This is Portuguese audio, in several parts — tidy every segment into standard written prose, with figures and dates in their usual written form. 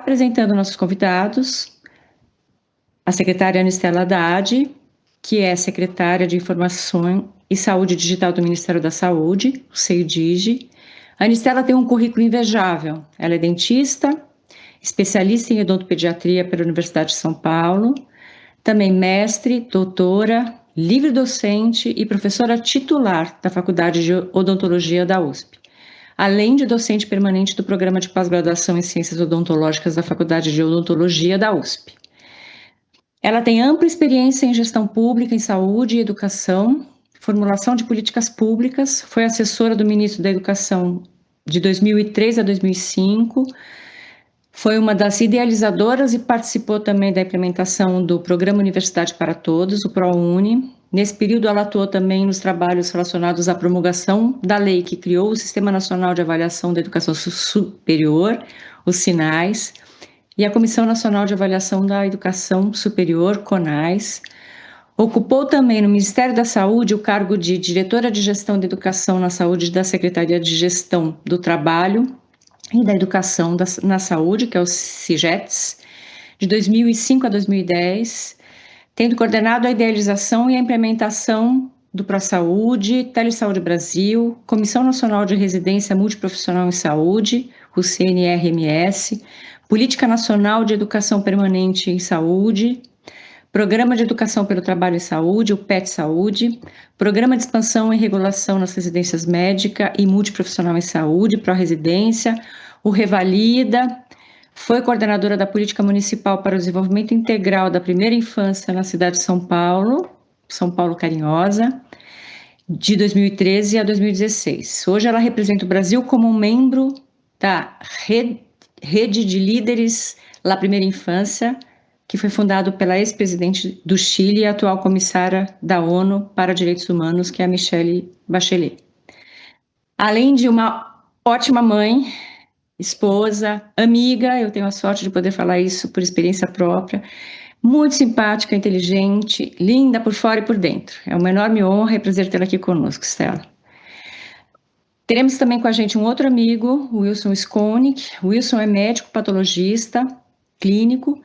Apresentando nossos convidados, a secretária Anistela Haddad, que é secretária de Informação e Saúde Digital do Ministério da Saúde, o CEIDIG. A Anistela tem um currículo invejável. Ela é dentista, especialista em odontopediatria pela Universidade de São Paulo, também mestre, doutora, livre-docente e professora titular da Faculdade de Odontologia da USP, além de docente permanente do Programa de Pós-Graduação em Ciências Odontológicas da Faculdade de Odontologia da USP. Ela tem ampla experiência em gestão pública, em saúde e educação, formulação de políticas públicas, foi assessora do ministro da Educação de 2003 a 2005, foi uma das idealizadoras e participou também da implementação do Programa Universidade para Todos, o ProUni. Nesse período, ela atuou também nos trabalhos relacionados à promulgação da lei que criou o Sistema Nacional de Avaliação da Educação Superior, os SINAIS, e a Comissão Nacional de Avaliação da Educação Superior, CONAS. Ocupou também no Ministério da Saúde o cargo de diretora de Gestão da Educação na Saúde da Secretaria de Gestão do Trabalho e da Educação na Saúde, que é o CIGETS, de 2005 a 2010, tendo coordenado a idealização e a implementação do ProSaúde, Telesaúde Brasil, Comissão Nacional de Residência Multiprofissional em Saúde, o CNRMS, Política Nacional de Educação Permanente em Saúde, Programa de Educação pelo Trabalho em Saúde, o PET Saúde, Programa de Expansão e Regulação nas Residências Médica e Multiprofissional em Saúde, Pró-Residência, o Revalida, foi coordenadora da Política Municipal para o Desenvolvimento Integral da Primeira Infância na cidade de São Paulo Carinhosa, de 2013 a 2016. Hoje ela representa o Brasil como um membro da Rede de Líderes La Primeira Infância, que foi fundado pela ex-presidente do Chile e atual comissária da ONU para Direitos Humanos, que é a Michelle Bachelet. Além de uma ótima mãe, esposa, amiga, eu tenho a sorte de poder falar isso por experiência própria, muito simpática, inteligente, linda por fora e por dentro. É uma enorme honra e prazer tê-la aqui conosco, Stella. Teremos também com a gente um outro amigo, Wilson Skonik. Wilson é médico patologista, clínico.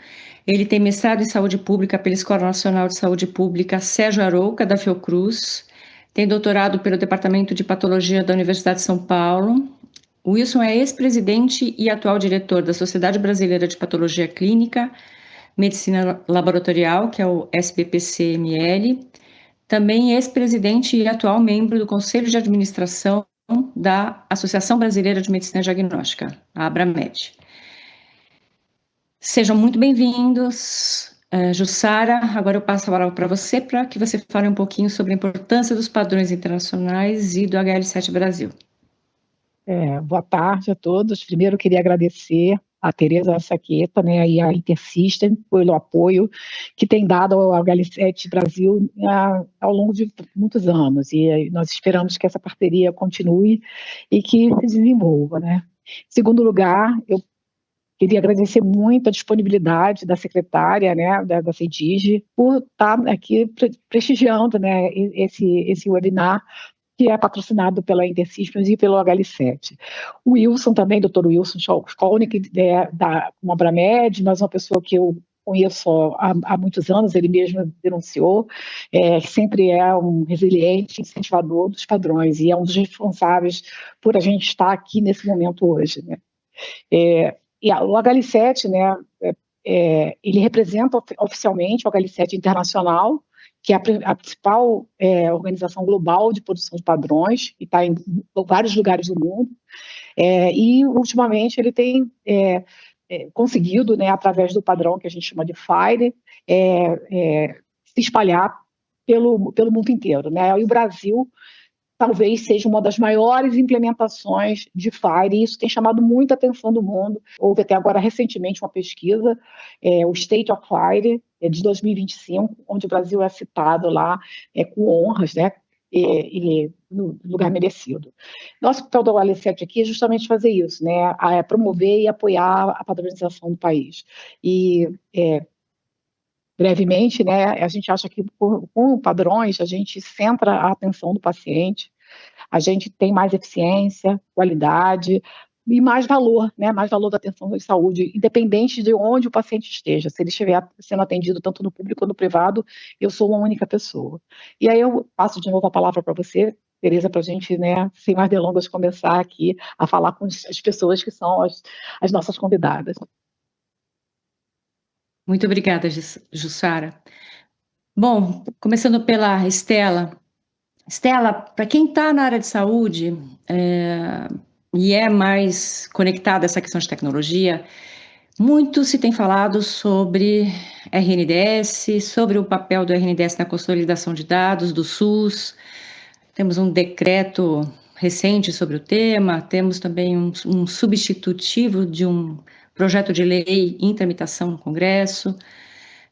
Ele tem mestrado em saúde pública pela Escola Nacional de Saúde Pública Sérgio Arouca, da Fiocruz. Tem doutorado pelo Departamento de Patologia da Universidade de São Paulo. O Wilson é ex-presidente e atual diretor da Sociedade Brasileira de Patologia Clínica, Medicina Laboratorial, que é o SBPCML. Também ex-presidente e atual membro do Conselho de Administração da Associação Brasileira de Medicina Diagnóstica, a Abramed. Sejam muito bem-vindos. Jussara, agora eu passo a palavra para você, para que você fale um pouquinho sobre a importância dos padrões internacionais e do HL7 Brasil. Boa tarde a todos. Primeiro, eu queria agradecer a Tereza Saqueta, né, e a Intersystem pelo apoio que tem dado ao HL7 Brasil ao longo de muitos anos, e nós esperamos que essa parceria continue e que se desenvolva, né. Em segundo lugar, eu queria agradecer muito a disponibilidade da secretária, né, da CEIDIG, por estar aqui prestigiando, né, esse webinar, que é patrocinado pela Intersystems e pelo HL7. O Wilson também, Dr. Wilson Skolnick, da Abramed, mas uma pessoa que eu conheço há muitos anos, ele mesmo denunciou, sempre é um resiliente incentivador dos padrões, e é um dos responsáveis por a gente estar aqui nesse momento hoje, né. E o HL7, né, ele representa oficialmente o HL7 Internacional, que é a principal organização global de produção de padrões, e está em vários lugares do mundo, e ultimamente ele tem conseguido, né, através do padrão que a gente chama de FIRE, se espalhar pelo mundo inteiro, né, e o Brasil talvez seja uma das maiores implementações de FIRE, e isso tem chamado muita atenção do mundo. Houve até agora recentemente uma pesquisa, o State of FIRE, de 2025, onde o Brasil é citado lá com honras, né, e no lugar merecido. Nosso papel do HL7 aqui é justamente fazer isso, né, promover e apoiar a padronização do país. E brevemente, né, a gente acha que com padrões a gente centra a atenção do paciente, a gente tem mais eficiência, qualidade, e mais valor, né, mais valor da atenção de saúde, independente de onde o paciente esteja, se ele estiver sendo atendido tanto no público quanto no privado, eu sou uma única pessoa. E aí eu passo de novo a palavra para você, Tereza, para a gente, né, sem mais delongas, começar aqui a falar com as pessoas que são as nossas convidadas. Muito obrigada, Jussara. Bom, começando pela Estela. Estela, para quem está na área de saúde e é mais conectada a essa questão de tecnologia, muito se tem falado sobre RNDS, sobre o papel do RNDS na consolidação de dados do SUS. Temos um decreto recente sobre o tema, temos também um substitutivo de um projeto de lei em tramitação no Congresso.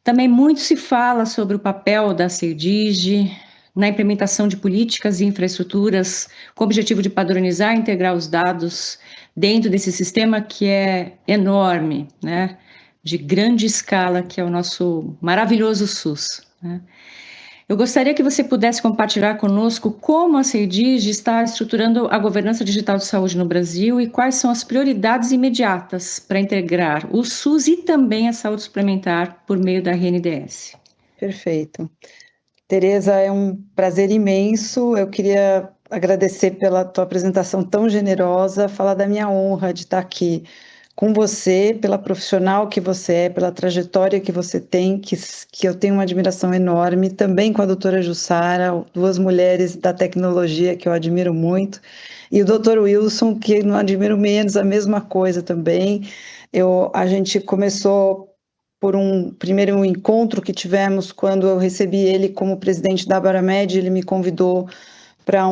Também muito se fala sobre o papel da CEDIGE na implementação de políticas e infraestruturas com o objetivo de padronizar e integrar os dados dentro desse sistema que é enorme, né, de grande escala, que é o nosso maravilhoso SUS, né? Eu gostaria que você pudesse compartilhar conosco como a CEDIGE está estruturando a governança digital de saúde no Brasil e quais são as prioridades imediatas para integrar o SUS e também a saúde suplementar por meio da RNDS. Perfeito. Tereza, é um prazer imenso. Eu queria agradecer pela tua apresentação tão generosa, falar da minha honra de estar aqui com você, pela profissional que você é, pela trajetória que você tem, que eu tenho uma admiração enorme, também com a doutora Jussara, duas mulheres da tecnologia que eu admiro muito, e o doutor Wilson, que não admiro menos, a mesma coisa também. A gente começou por um primeiro encontro que tivemos quando eu recebi ele como presidente da Baramed, ele me convidou para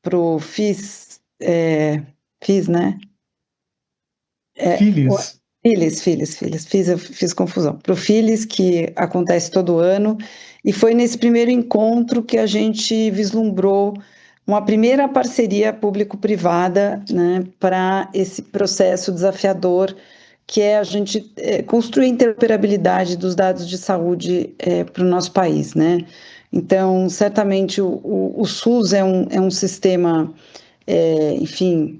pro FIS, né? Filis, eu fiz confusão. Pro Filis, que acontece todo ano, e foi nesse primeiro encontro que a gente vislumbrou uma primeira parceria público-privada, né, para esse processo desafiador, que é a gente construir a interoperabilidade dos dados de saúde para o nosso país, né? Então, certamente o SUS é um sistema, enfim,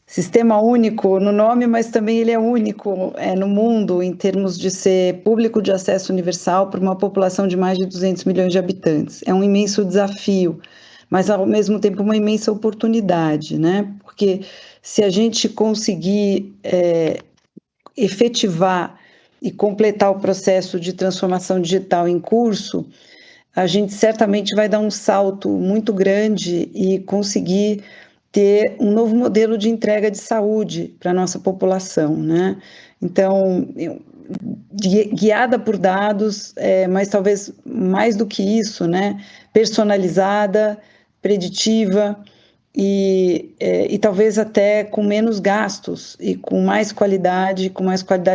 sistema único no nome, mas também ele é único no mundo em termos de ser público de acesso universal para uma população de mais de 200 milhões de habitantes. É um imenso desafio, mas ao mesmo tempo uma imensa oportunidade, né? Porque se a gente conseguir efetivar e completar o processo de transformação digital em curso, a gente certamente vai dar um salto muito grande e conseguir ter um novo modelo de entrega de saúde para a nossa população, né? Então, guiada por dados, mas talvez mais do que isso, né? Personalizada, preditiva e talvez até com menos gastos e com mais qualidade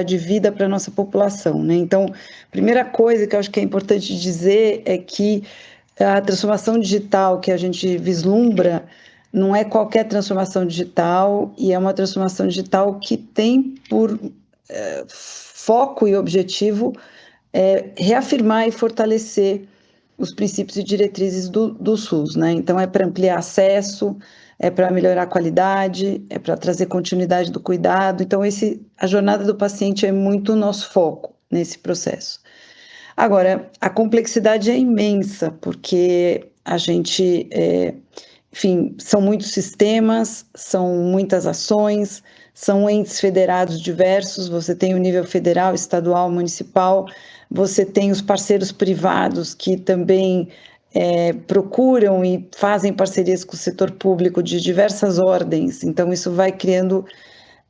de vida para a nossa população, né? Então, a primeira coisa que eu acho que é importante dizer é que a transformação digital que a gente vislumbra não é qualquer transformação digital, e é uma transformação digital que tem por foco e objetivo reafirmar e fortalecer os princípios e diretrizes do SUS, né? Então, é para ampliar acesso, é para melhorar a qualidade, é para trazer continuidade do cuidado. Então, a jornada do paciente é muito o nosso foco nesse processo. Agora, a complexidade é imensa, porque a gente, enfim, são muitos sistemas, são muitas ações, são entes federados diversos, você tem o nível federal, estadual, municipal, você tem os parceiros privados que também procuram e fazem parcerias com o setor público de diversas ordens, então isso vai criando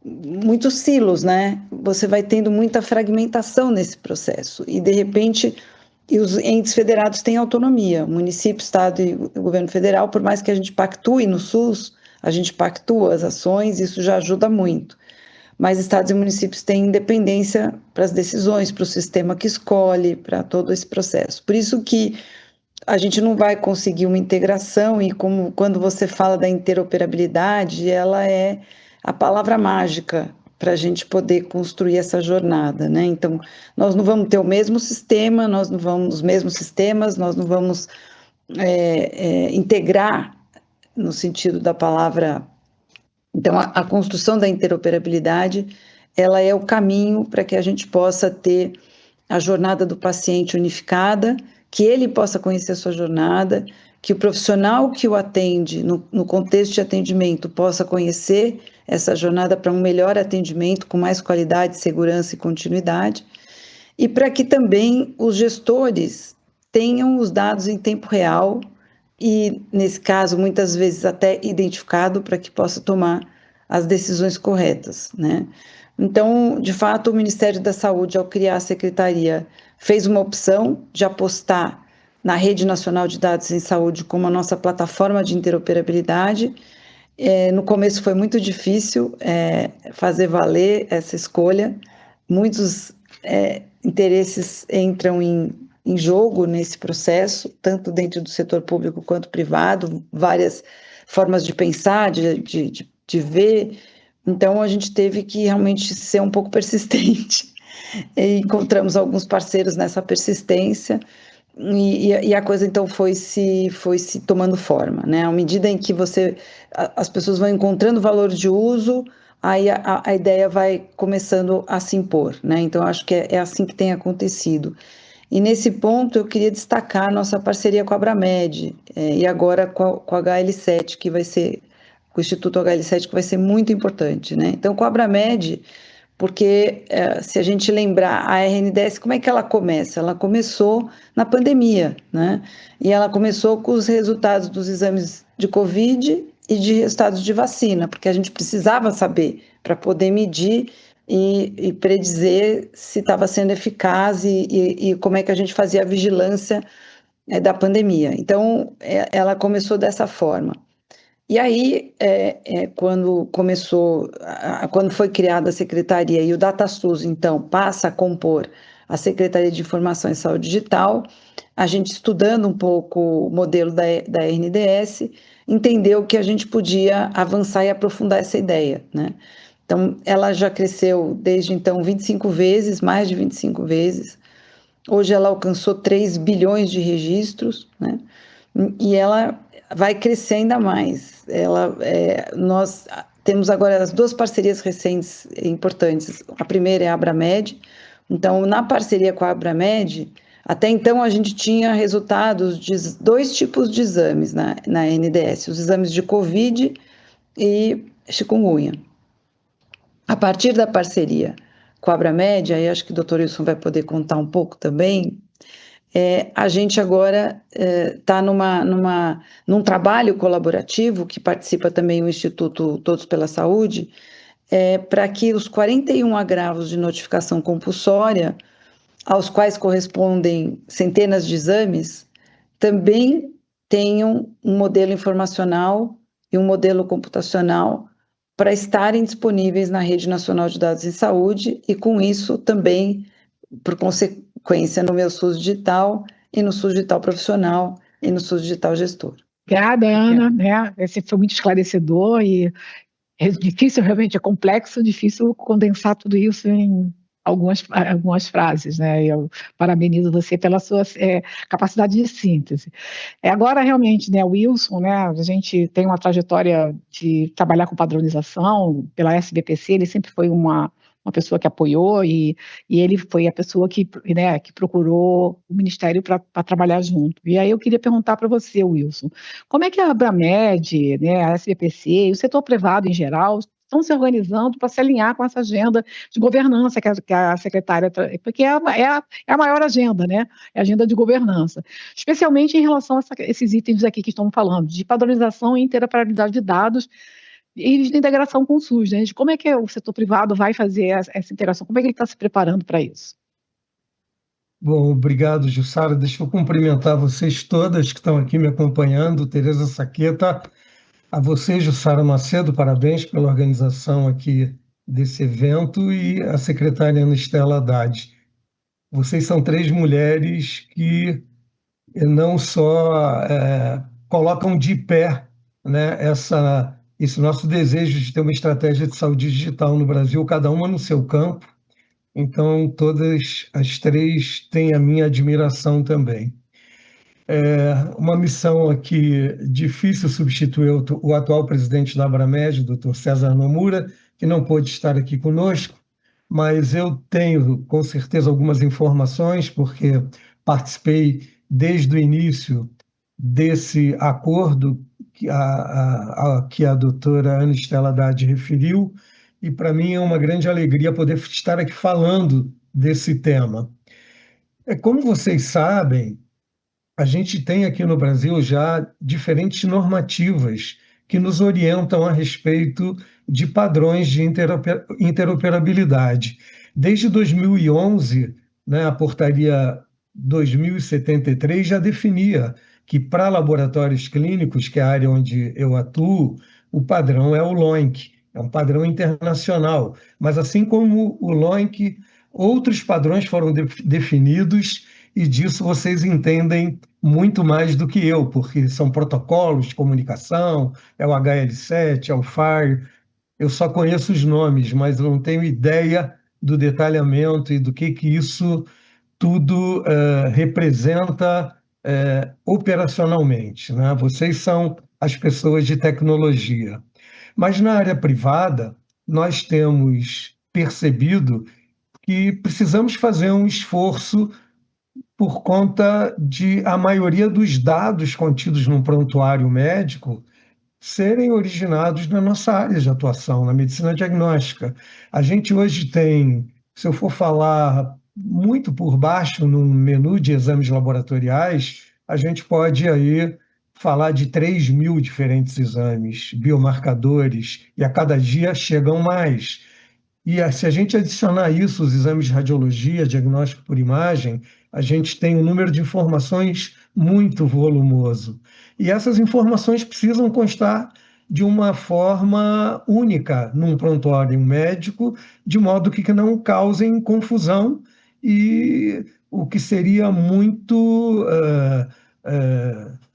muitos silos, né? Você vai tendo muita fragmentação nesse processo e, de repente, os entes federados têm autonomia, o município, estado e o governo federal, por mais que a gente pactue no SUS, a gente pactua as ações, isso já ajuda muito. Mas estados e municípios têm independência para as decisões, para o sistema que escolhe, para todo esse processo. Por isso que a gente não vai conseguir uma integração, e como quando você fala da interoperabilidade, ela é a palavra mágica para a gente poder construir essa jornada, né? Então, nós não vamos ter o mesmo sistema, nós não vamos os mesmos sistemas, nós não vamos integrar, no sentido da palavra Então, a construção da interoperabilidade, ela é o caminho para que a gente possa ter a jornada do paciente unificada, que ele possa conhecer a sua jornada, que o profissional que o atende no contexto de atendimento possa conhecer essa jornada para um melhor atendimento, com mais qualidade, segurança e continuidade, e para que também os gestores tenham os dados em tempo real e, nesse caso, muitas vezes até identificado para que possa tomar as decisões corretas, né? Então, de fato, o Ministério da Saúde, ao criar a secretaria, fez uma opção de apostar na Rede Nacional de Dados em Saúde como a nossa plataforma de interoperabilidade. No começo foi muito difícil fazer valer essa escolha, muitos interesses entram em jogo nesse processo, tanto dentro do setor público quanto privado, várias formas de pensar, de ver. Então, a gente teve que realmente ser um pouco persistente. E encontramos alguns parceiros nessa persistência, e a coisa então foi se tomando forma, né? À medida em que as pessoas vão encontrando valor de uso, aí a ideia vai começando a se impor, né? Então, acho que é assim que tem acontecido. E nesse ponto eu queria destacar a nossa parceria com a Abramed, e agora com a HL7, que vai ser, com o Instituto HL7, que vai ser muito importante, né? Então, com a Abramed, porque se a gente lembrar, a RNDS, como é que ela começa? Ela começou na pandemia, né? E ela começou com os resultados dos exames de Covid e de resultados de vacina, porque a gente precisava saber para poder medir e predizer se estava sendo eficaz e como é que a gente fazia a vigilância da pandemia. Então, ela começou dessa forma. E aí, quando foi criada a secretaria e o DataSUS, então, passa a compor a Secretaria de Informação e Saúde Digital, a gente estudando um pouco o modelo da RNDS, entendeu que a gente podia avançar e aprofundar essa ideia, né? Então, ela já cresceu desde então 25 vezes, mais de 25 vezes. Hoje ela alcançou 3 bilhões de registros, né? E ela vai crescer ainda mais. Nós temos agora as duas parcerias recentes importantes. A primeira é a Abramed. Então, na parceria com a Abramed, até então a gente tinha resultados de 2 tipos de exames na NDS, os exames de Covid e chikungunya. A partir da parceria com a Abramed, aí acho que o doutor Wilson vai poder contar um pouco também, a gente agora está num trabalho colaborativo, que participa também o Instituto Todos pela Saúde, para que os 41 agravos de notificação compulsória, aos quais correspondem centenas de exames, também tenham um modelo informacional e um modelo computacional para estarem disponíveis na Rede Nacional de Dados em Saúde e, com isso, também, por consequência, no meu SUS Digital e no SUS Digital Profissional e no SUS Digital Gestor. Obrigada, Ana, né? Esse foi muito esclarecedor e é difícil, realmente, é complexo, difícil condensar tudo isso em algumas frases, né? Eu parabenizo você pela sua capacidade de síntese. Agora, realmente, né, o Wilson, né, a gente tem uma trajetória de trabalhar com padronização pela SBPC, ele sempre foi uma pessoa que apoiou e ele foi a pessoa que procurou o Ministério para trabalhar junto. E aí eu queria perguntar para você, Wilson, como é que a Abramed, né, a SBPC e o setor privado em geral estão se organizando para se alinhar com essa agenda de governança que a secretária, porque é a maior agenda, né? É a agenda de governança, especialmente em relação a esses itens aqui que estamos falando, de padronização e interoperabilidade de dados e de integração com o SUS, né? De como é que o setor privado vai fazer essa integração, como é que ele está se preparando para isso? Bom, obrigado, Jussara. Deixa eu cumprimentar vocês todas que estão aqui me acompanhando, Tereza Saqueta, a você, Jussara Macedo, parabéns pela organização aqui desse evento, e a secretária Ana Estela Haddad. Vocês são 3 mulheres que não só colocam de pé, né, esse nosso desejo de ter uma estratégia de saúde digital no Brasil, cada uma no seu campo. Então, todas as 3 têm a minha admiração também. Uma missão aqui difícil substituir o atual presidente da Abramed, Dr. César Nomura, que não pôde estar aqui conosco, mas eu tenho, com certeza, algumas informações, porque participei desde o início desse acordo que a doutora Ana Estela Haddad referiu, e para mim é uma grande alegria poder estar aqui falando desse tema. Como vocês sabem, a gente tem aqui no Brasil já diferentes normativas que nos orientam a respeito de padrões de interoperabilidade. Desde 2011, né, a Portaria 2073 já definia que, para laboratórios clínicos, que é a área onde eu atuo, o padrão é o LOINC, é um padrão internacional. Mas, assim como o LOINC, outros padrões foram definidos, e disso vocês entendem muito mais do que eu, porque são protocolos de comunicação, é o HL7, é o FAR. Eu só conheço os nomes, mas não tenho ideia do detalhamento e do que isso tudo representa operacionalmente, né? Vocês são as pessoas de tecnologia. Mas na área privada, nós temos percebido que precisamos fazer um esforço por conta de a maioria dos dados contidos num prontuário médico serem originados na nossa área de atuação, na medicina diagnóstica. A gente hoje tem, se eu for falar muito por baixo num menu de exames laboratoriais, a gente pode aí falar de 3.000 diferentes exames, biomarcadores, e a cada dia chegam mais. E se a gente adicionar isso, os exames de radiologia, diagnóstico por imagem, a gente tem um número de informações muito volumoso. E essas informações precisam constar de uma forma única num prontuário médico, de modo que não causem confusão e o que seria muito,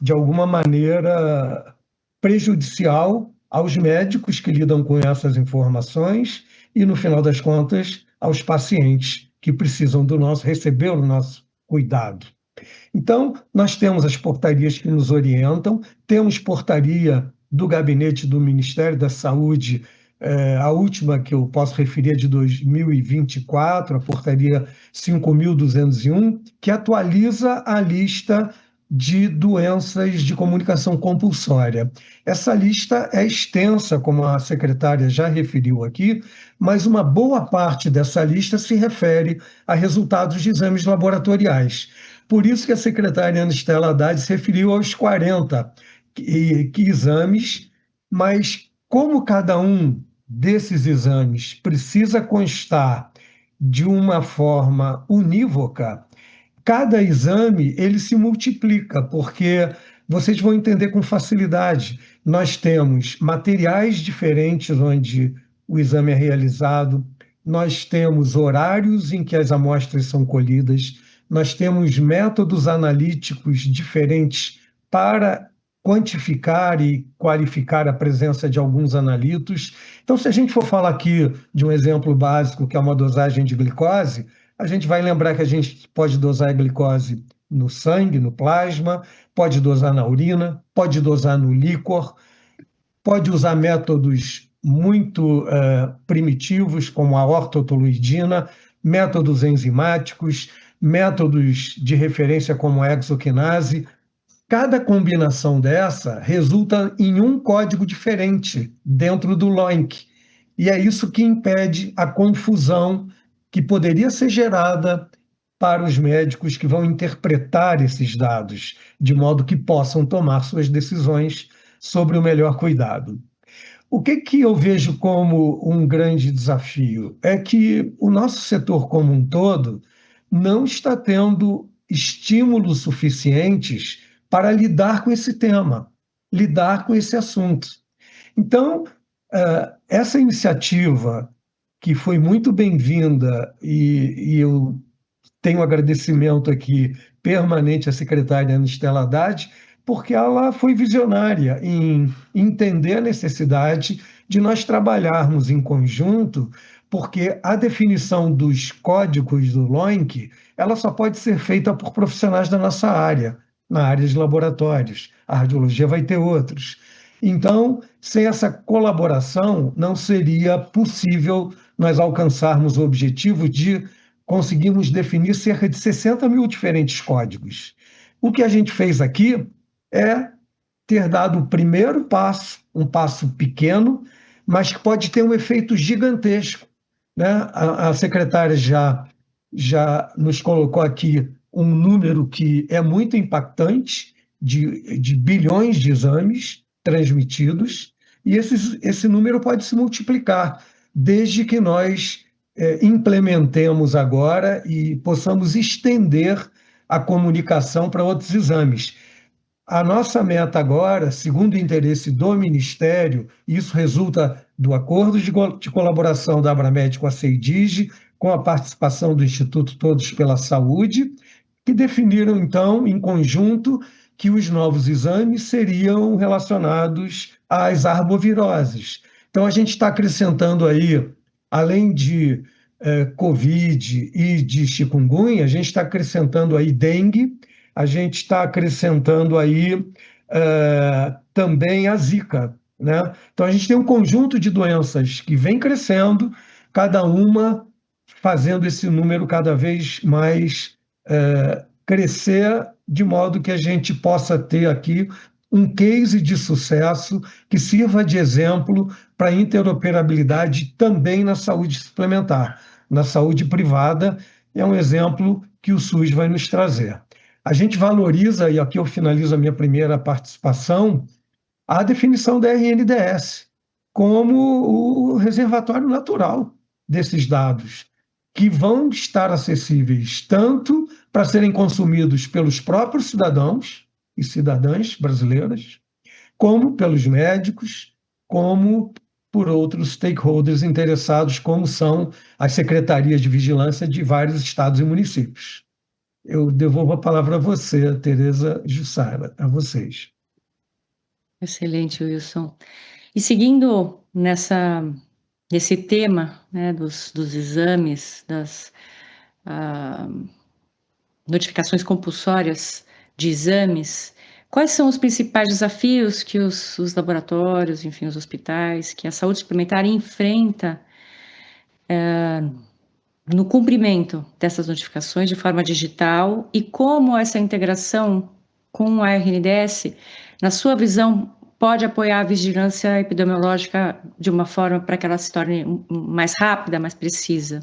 de alguma maneira, prejudicial aos médicos que lidam com essas informações e, no final das contas, aos pacientes que precisam receber o nosso cuidado. Então, nós temos as portarias que nos orientam, temos portaria do gabinete do Ministério da Saúde, a última que eu posso referir é de 2024, a portaria 5.201, que atualiza a lista de doenças de comunicação compulsória. Essa lista é extensa, como a secretária já referiu aqui, mas uma boa parte dessa lista se refere a resultados de exames laboratoriais. Por isso que a secretária Ana Estela Haddad se referiu aos 40 exames, mas como cada um desses exames precisa constar de uma forma unívoca, cada exame ele se multiplica, porque vocês vão entender com facilidade. Nós temos materiais diferentes onde o exame é realizado, nós temos horários em que as amostras são colhidas, nós temos métodos analíticos diferentes para quantificar e qualificar a presença de alguns analitos. Então, se a gente for falar aqui de um exemplo básico, que é uma dosagem de glicose, a gente vai lembrar que a gente pode dosar a glicose no sangue, no plasma, pode dosar na urina, pode dosar no líquor, pode usar métodos muito primitivos, como a ortotoluidina, métodos enzimáticos, métodos de referência como a exoquinase. Cada combinação dessa resulta em um código diferente dentro do LOINC. E é isso que impede a confusão que poderia ser gerada para os médicos que vão interpretar esses dados, de modo que possam tomar suas decisões sobre o melhor cuidado. O que eu vejo como um grande desafio é que o nosso setor como um todo não está tendo estímulos suficientes para lidar com esse tema, lidar com esse assunto. Então, essa iniciativa, que foi muito bem-vinda, e eu tenho um agradecimento aqui permanente à secretária Ana Estela Haddad, porque ela foi visionária em entender a necessidade de nós trabalharmos em conjunto, porque a definição dos códigos do LOINC, ela só pode ser feita por profissionais da nossa área. na área de laboratórios, a radiologia vai ter outros. Então, sem essa colaboração, não seria possível nós alcançarmos o objetivo de conseguirmos definir cerca de 60 mil diferentes códigos. O que a gente fez aqui é ter dado o primeiro passo, um passo pequeno, mas que pode ter um efeito gigantesco, né? A secretária já nos colocou aqui um número que é muito impactante, de bilhões de exames transmitidos, e esse número pode se multiplicar, desde que nós implementemos agora e possamos estender a comunicação para outros exames. A nossa meta agora, segundo o interesse do Ministério, isso resulta do acordo de colaboração da Abramed com a CEIDIG, com a participação do Instituto Todos pela Saúde, que definiram, então, em conjunto, que os novos exames seriam relacionados às arboviroses. Então, a gente está acrescentando aí, além de Covid e de chikungunya, a gente está acrescentando aí dengue, a gente está acrescentando aí também a Zika, né? Então, a gente tem um conjunto de doenças que vem crescendo, cada uma fazendo esse número cada vez mais crescer, de modo que a gente possa ter aqui um case de sucesso que sirva de exemplo para a interoperabilidade também na saúde suplementar. Na saúde privada, é um exemplo que o SUS vai nos trazer. A gente valoriza, e aqui eu finalizo a minha primeira participação, a definição da RNDS como o reservatório natural desses dados, que vão estar acessíveis tanto para serem consumidos pelos próprios cidadãos e cidadãs brasileiras, como pelos médicos, como por outros stakeholders interessados, como são as secretarias de vigilância de vários estados e municípios. Eu devolvo a palavra a você, Tereza Jussara, a vocês. Excelente, Wilson. E seguindo nesse tema, né, dos exames, das notificações compulsórias de exames, quais são os principais desafios que os laboratórios, enfim, os hospitais, que a saúde suplementar enfrenta no cumprimento dessas notificações de forma digital e como essa integração com a RNDS, na sua visão, pode apoiar a vigilância epidemiológica de uma forma para que ela se torne mais rápida, mais precisa?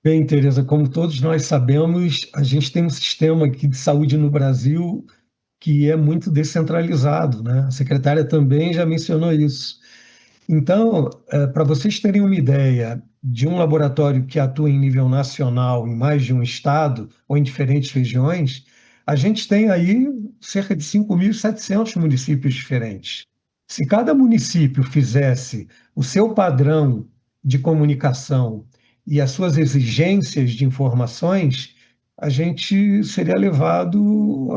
Bem, Tereza, como todos nós sabemos, a gente tem um sistema aqui de saúde no Brasil que é muito descentralizado, né? A secretária também já mencionou isso. Então, para vocês terem uma ideia de um laboratório que atua em nível nacional em mais de um estado ou em diferentes regiões, a gente tem aí cerca de 5.700 municípios diferentes. Se cada município fizesse o seu padrão de comunicação e as suas exigências de informações, a gente seria levado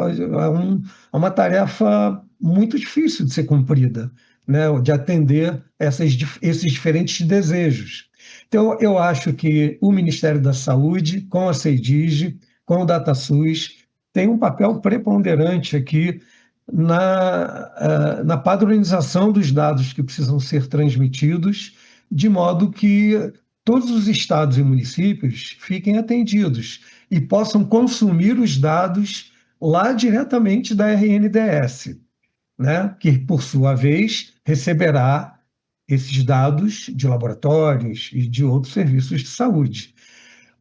a uma tarefa muito difícil de ser cumprida, né, de atender esses diferentes desejos. Então, eu acho que o Ministério da Saúde, com a CEIDIG, com o DataSUS, tem um papel preponderante aqui na padronização dos dados que precisam ser transmitidos, de modo que todos os estados e municípios fiquem atendidos e possam consumir os dados lá diretamente da RNDS, né, que, por sua vez, receberá esses dados de laboratórios e de outros serviços de saúde.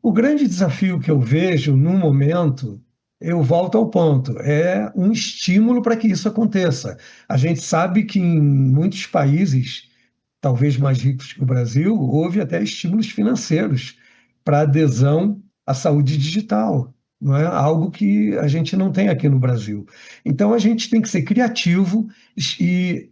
O grande desafio que eu vejo, no momento, eu volto ao ponto, é um estímulo para que isso aconteça. A gente sabe que em muitos países, talvez mais ricos que o Brasil, houve até estímulos financeiros para adesão à saúde digital. Não é algo que a gente não tem aqui no Brasil. Então, a gente tem que ser criativo e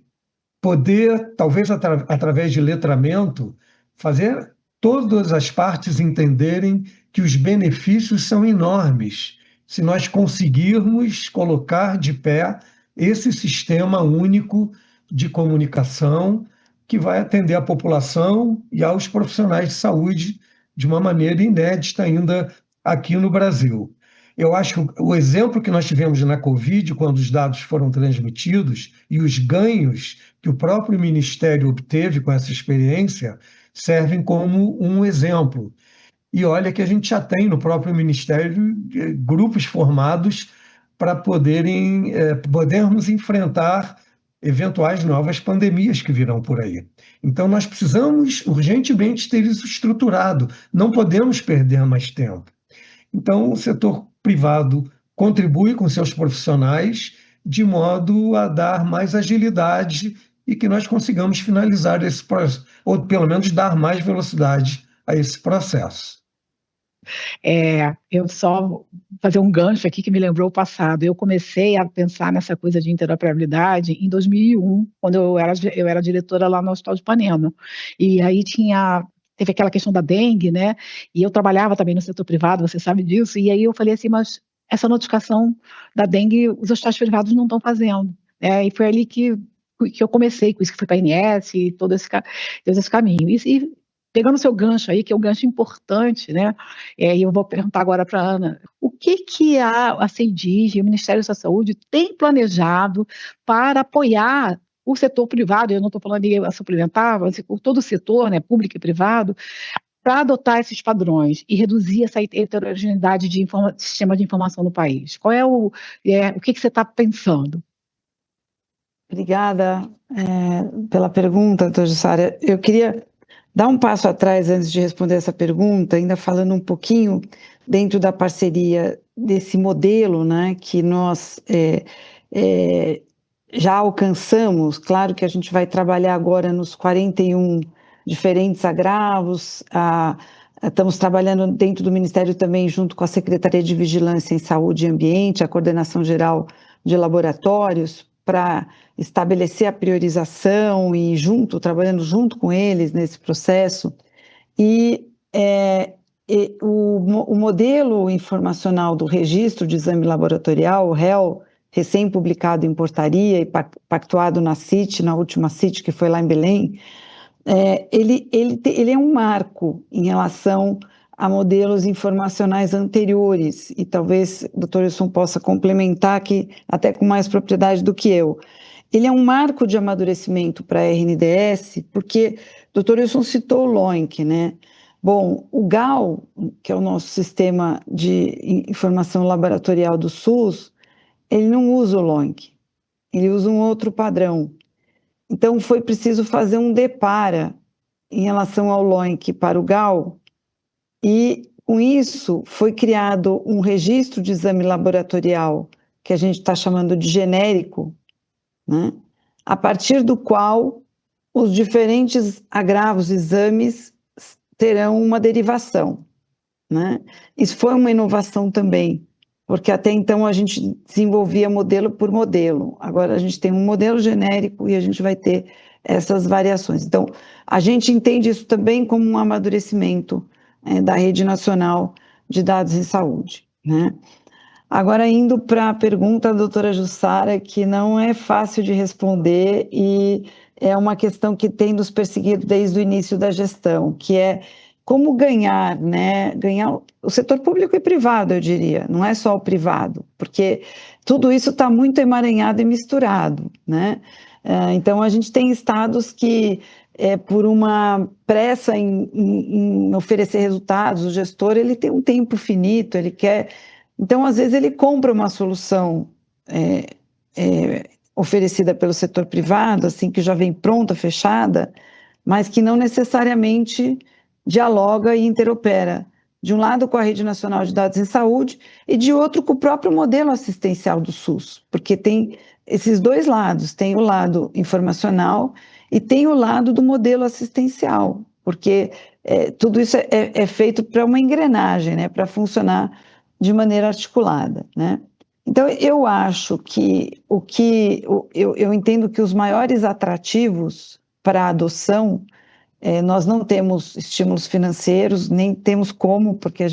poder, talvez através de letramento, fazer todas as partes entenderem que os benefícios são enormes se nós conseguirmos colocar de pé esse sistema único de comunicação que vai atender a população e aos profissionais de saúde de uma maneira inédita ainda aqui no Brasil. Eu acho que o exemplo que nós tivemos na Covid, quando os dados foram transmitidos, e os ganhos que o próprio Ministério obteve com essa experiência, servem como um exemplo. E olha que a gente já tem no próprio Ministério grupos formados para podermos enfrentar eventuais novas pandemias que virão por aí. Então, nós precisamos urgentemente ter isso estruturado, não podemos perder mais tempo. Então, o setor privado contribui com seus profissionais de modo a dar mais agilidade e que nós consigamos finalizar esse processo, ou pelo menos dar mais velocidade a esse processo. Eu só vou fazer um gancho aqui que me lembrou o passado. Eu comecei a pensar nessa coisa de interoperabilidade em 2001, quando eu era diretora lá no Hospital de Ipanema. E aí teve aquela questão da dengue, né? E eu trabalhava também no setor privado, você sabe disso. E aí eu falei assim, mas essa notificação da dengue os hospitais privados não estão fazendo. E foi ali que eu comecei com isso, que fui para a ANS e todo esse caminho. E pegando o seu gancho aí, que é um gancho importante, né? E eu vou perguntar agora para a Ana, o que a CEDIG e o Ministério da Saúde tem planejado para apoiar o setor privado, eu não estou falando de suplementar, mas todo o setor, né, público e privado, para adotar esses padrões e reduzir essa heterogeneidade de sistema de informação no país? Qual é o que você está pensando? Obrigada pela pergunta, doutora Jussara. Eu queria dar um passo atrás antes de responder essa pergunta, ainda falando um pouquinho dentro da parceria desse modelo, né, que nós já alcançamos. Claro que a gente vai trabalhar agora nos 41 diferentes agravos, estamos trabalhando dentro do Ministério também junto com a Secretaria de Vigilância em Saúde e Ambiente, a Coordenação Geral de Laboratórios, para estabelecer a priorização e trabalhando junto com eles nesse processo. O modelo informacional do Registro de Exame Laboratorial, o REL, recém-publicado em portaria e pactuado na CIT, na última CIT, que foi lá em Belém, ele é um marco em relação a modelos informacionais anteriores, e talvez o doutor Wilson possa complementar aqui até com mais propriedade do que eu. Ele é um marco de amadurecimento para a RNDS, porque o doutor Wilson citou o LOINC, né? Bom, o GAL, que é o nosso sistema de informação laboratorial do SUS, ele não usa o LOINC, ele usa um outro padrão. Então, foi preciso fazer um depara em relação ao LOINC para o GAL, e com isso foi criado um registro de exame laboratorial, que a gente está chamando de genérico, né? A partir do qual os diferentes agravos, exames, terão uma derivação, né? Isso foi uma inovação também, porque até então a gente desenvolvia modelo por modelo, agora a gente tem um modelo genérico e a gente vai ter essas variações. Então, a gente entende isso também como um amadurecimento da Rede Nacional de Dados em Saúde, né? Agora, indo para a pergunta da doutora Jussara, que não é fácil de responder e é uma questão que tem nos perseguido desde o início da gestão, que é como ganhar, né? Ganhar o setor público e privado, eu diria, não é só o privado, porque tudo isso está muito emaranhado e misturado, né? Então, a gente tem estados que, por uma pressa em oferecer resultados, o gestor ele tem um tempo finito, ele quer... Então, às vezes, ele compra uma solução oferecida pelo setor privado, assim, que já vem pronta, fechada, mas que não necessariamente dialoga e interopera, de um lado com a Rede Nacional de Dados em Saúde e de outro com o próprio modelo assistencial do SUS, porque tem esses dois lados, tem o lado informacional e tem o lado do modelo assistencial, porque tudo isso é feito para uma engrenagem, né, para funcionar de maneira articulada, né? Então, eu acho que eu entendo que os maiores atrativos para a adoção, nós não temos estímulos financeiros, nem temos como, porque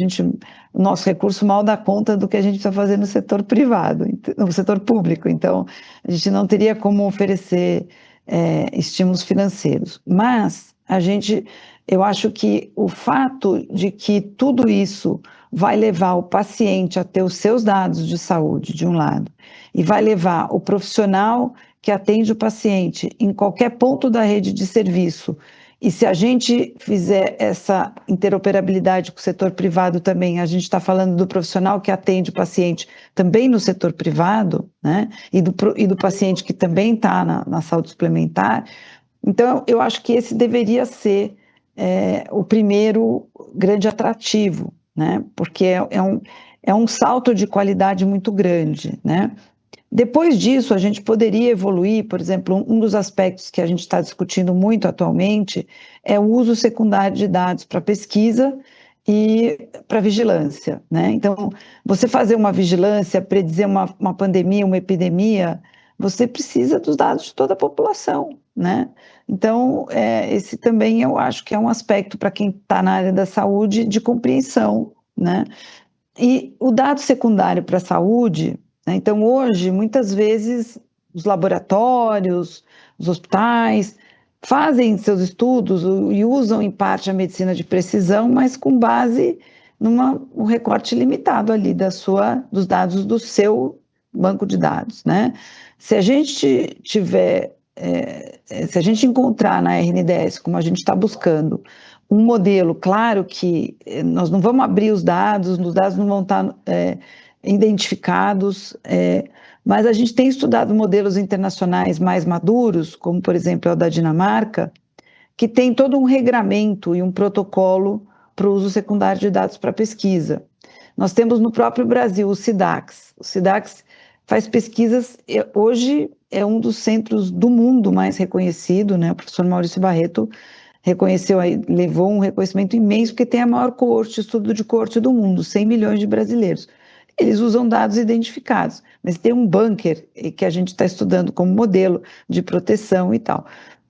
o nosso recurso mal dá conta do que a gente precisa fazer no setor privado, no setor público, então a gente não teria como oferecer estímulos financeiros, mas eu acho que o fato de que tudo isso vai levar o paciente a ter os seus dados de saúde, de um lado, e vai levar o profissional que atende o paciente em qualquer ponto da rede de serviço. E se a gente fizer essa interoperabilidade com o setor privado também, a gente está falando do profissional que atende o paciente também no setor privado, né? E do paciente que também está na saúde suplementar. Então, eu acho que esse deveria ser o primeiro grande atrativo, né? Porque é um salto de qualidade muito grande, né? Depois disso, a gente poderia evoluir, por exemplo, um dos aspectos que a gente está discutindo muito atualmente é o uso secundário de dados para pesquisa e para vigilância, né? Então, você fazer uma vigilância, predizer uma pandemia, uma epidemia, você precisa dos dados de toda a população, né? Então, esse também eu acho que é um aspecto para quem está na área da saúde de compreensão, né? E o dado secundário para a saúde, né? Então, hoje, muitas vezes, os laboratórios, os hospitais, fazem seus estudos e usam, em parte, a medicina de precisão, mas com base num recorte limitado ali dos dados do seu banco de dados, né? Se a gente tiver, se a gente encontrar na RNDS, como a gente está buscando, um modelo, claro que nós não vamos abrir os dados não vão estar identificados, mas a gente tem estudado modelos internacionais mais maduros, como, por exemplo, o da Dinamarca, que tem todo um regramento e um protocolo para o uso secundário de dados para pesquisa. Nós temos no próprio Brasil o SIDAX. O SIDAX faz pesquisas, hoje é um dos centros do mundo mais reconhecido, né? O professor Maurício Barreto reconheceu, levou um reconhecimento imenso, porque tem a maior coorte, estudo de coorte do mundo, 100 milhões de brasileiros. Eles usam dados identificados, mas tem um bunker que a gente está estudando como modelo de proteção e tal.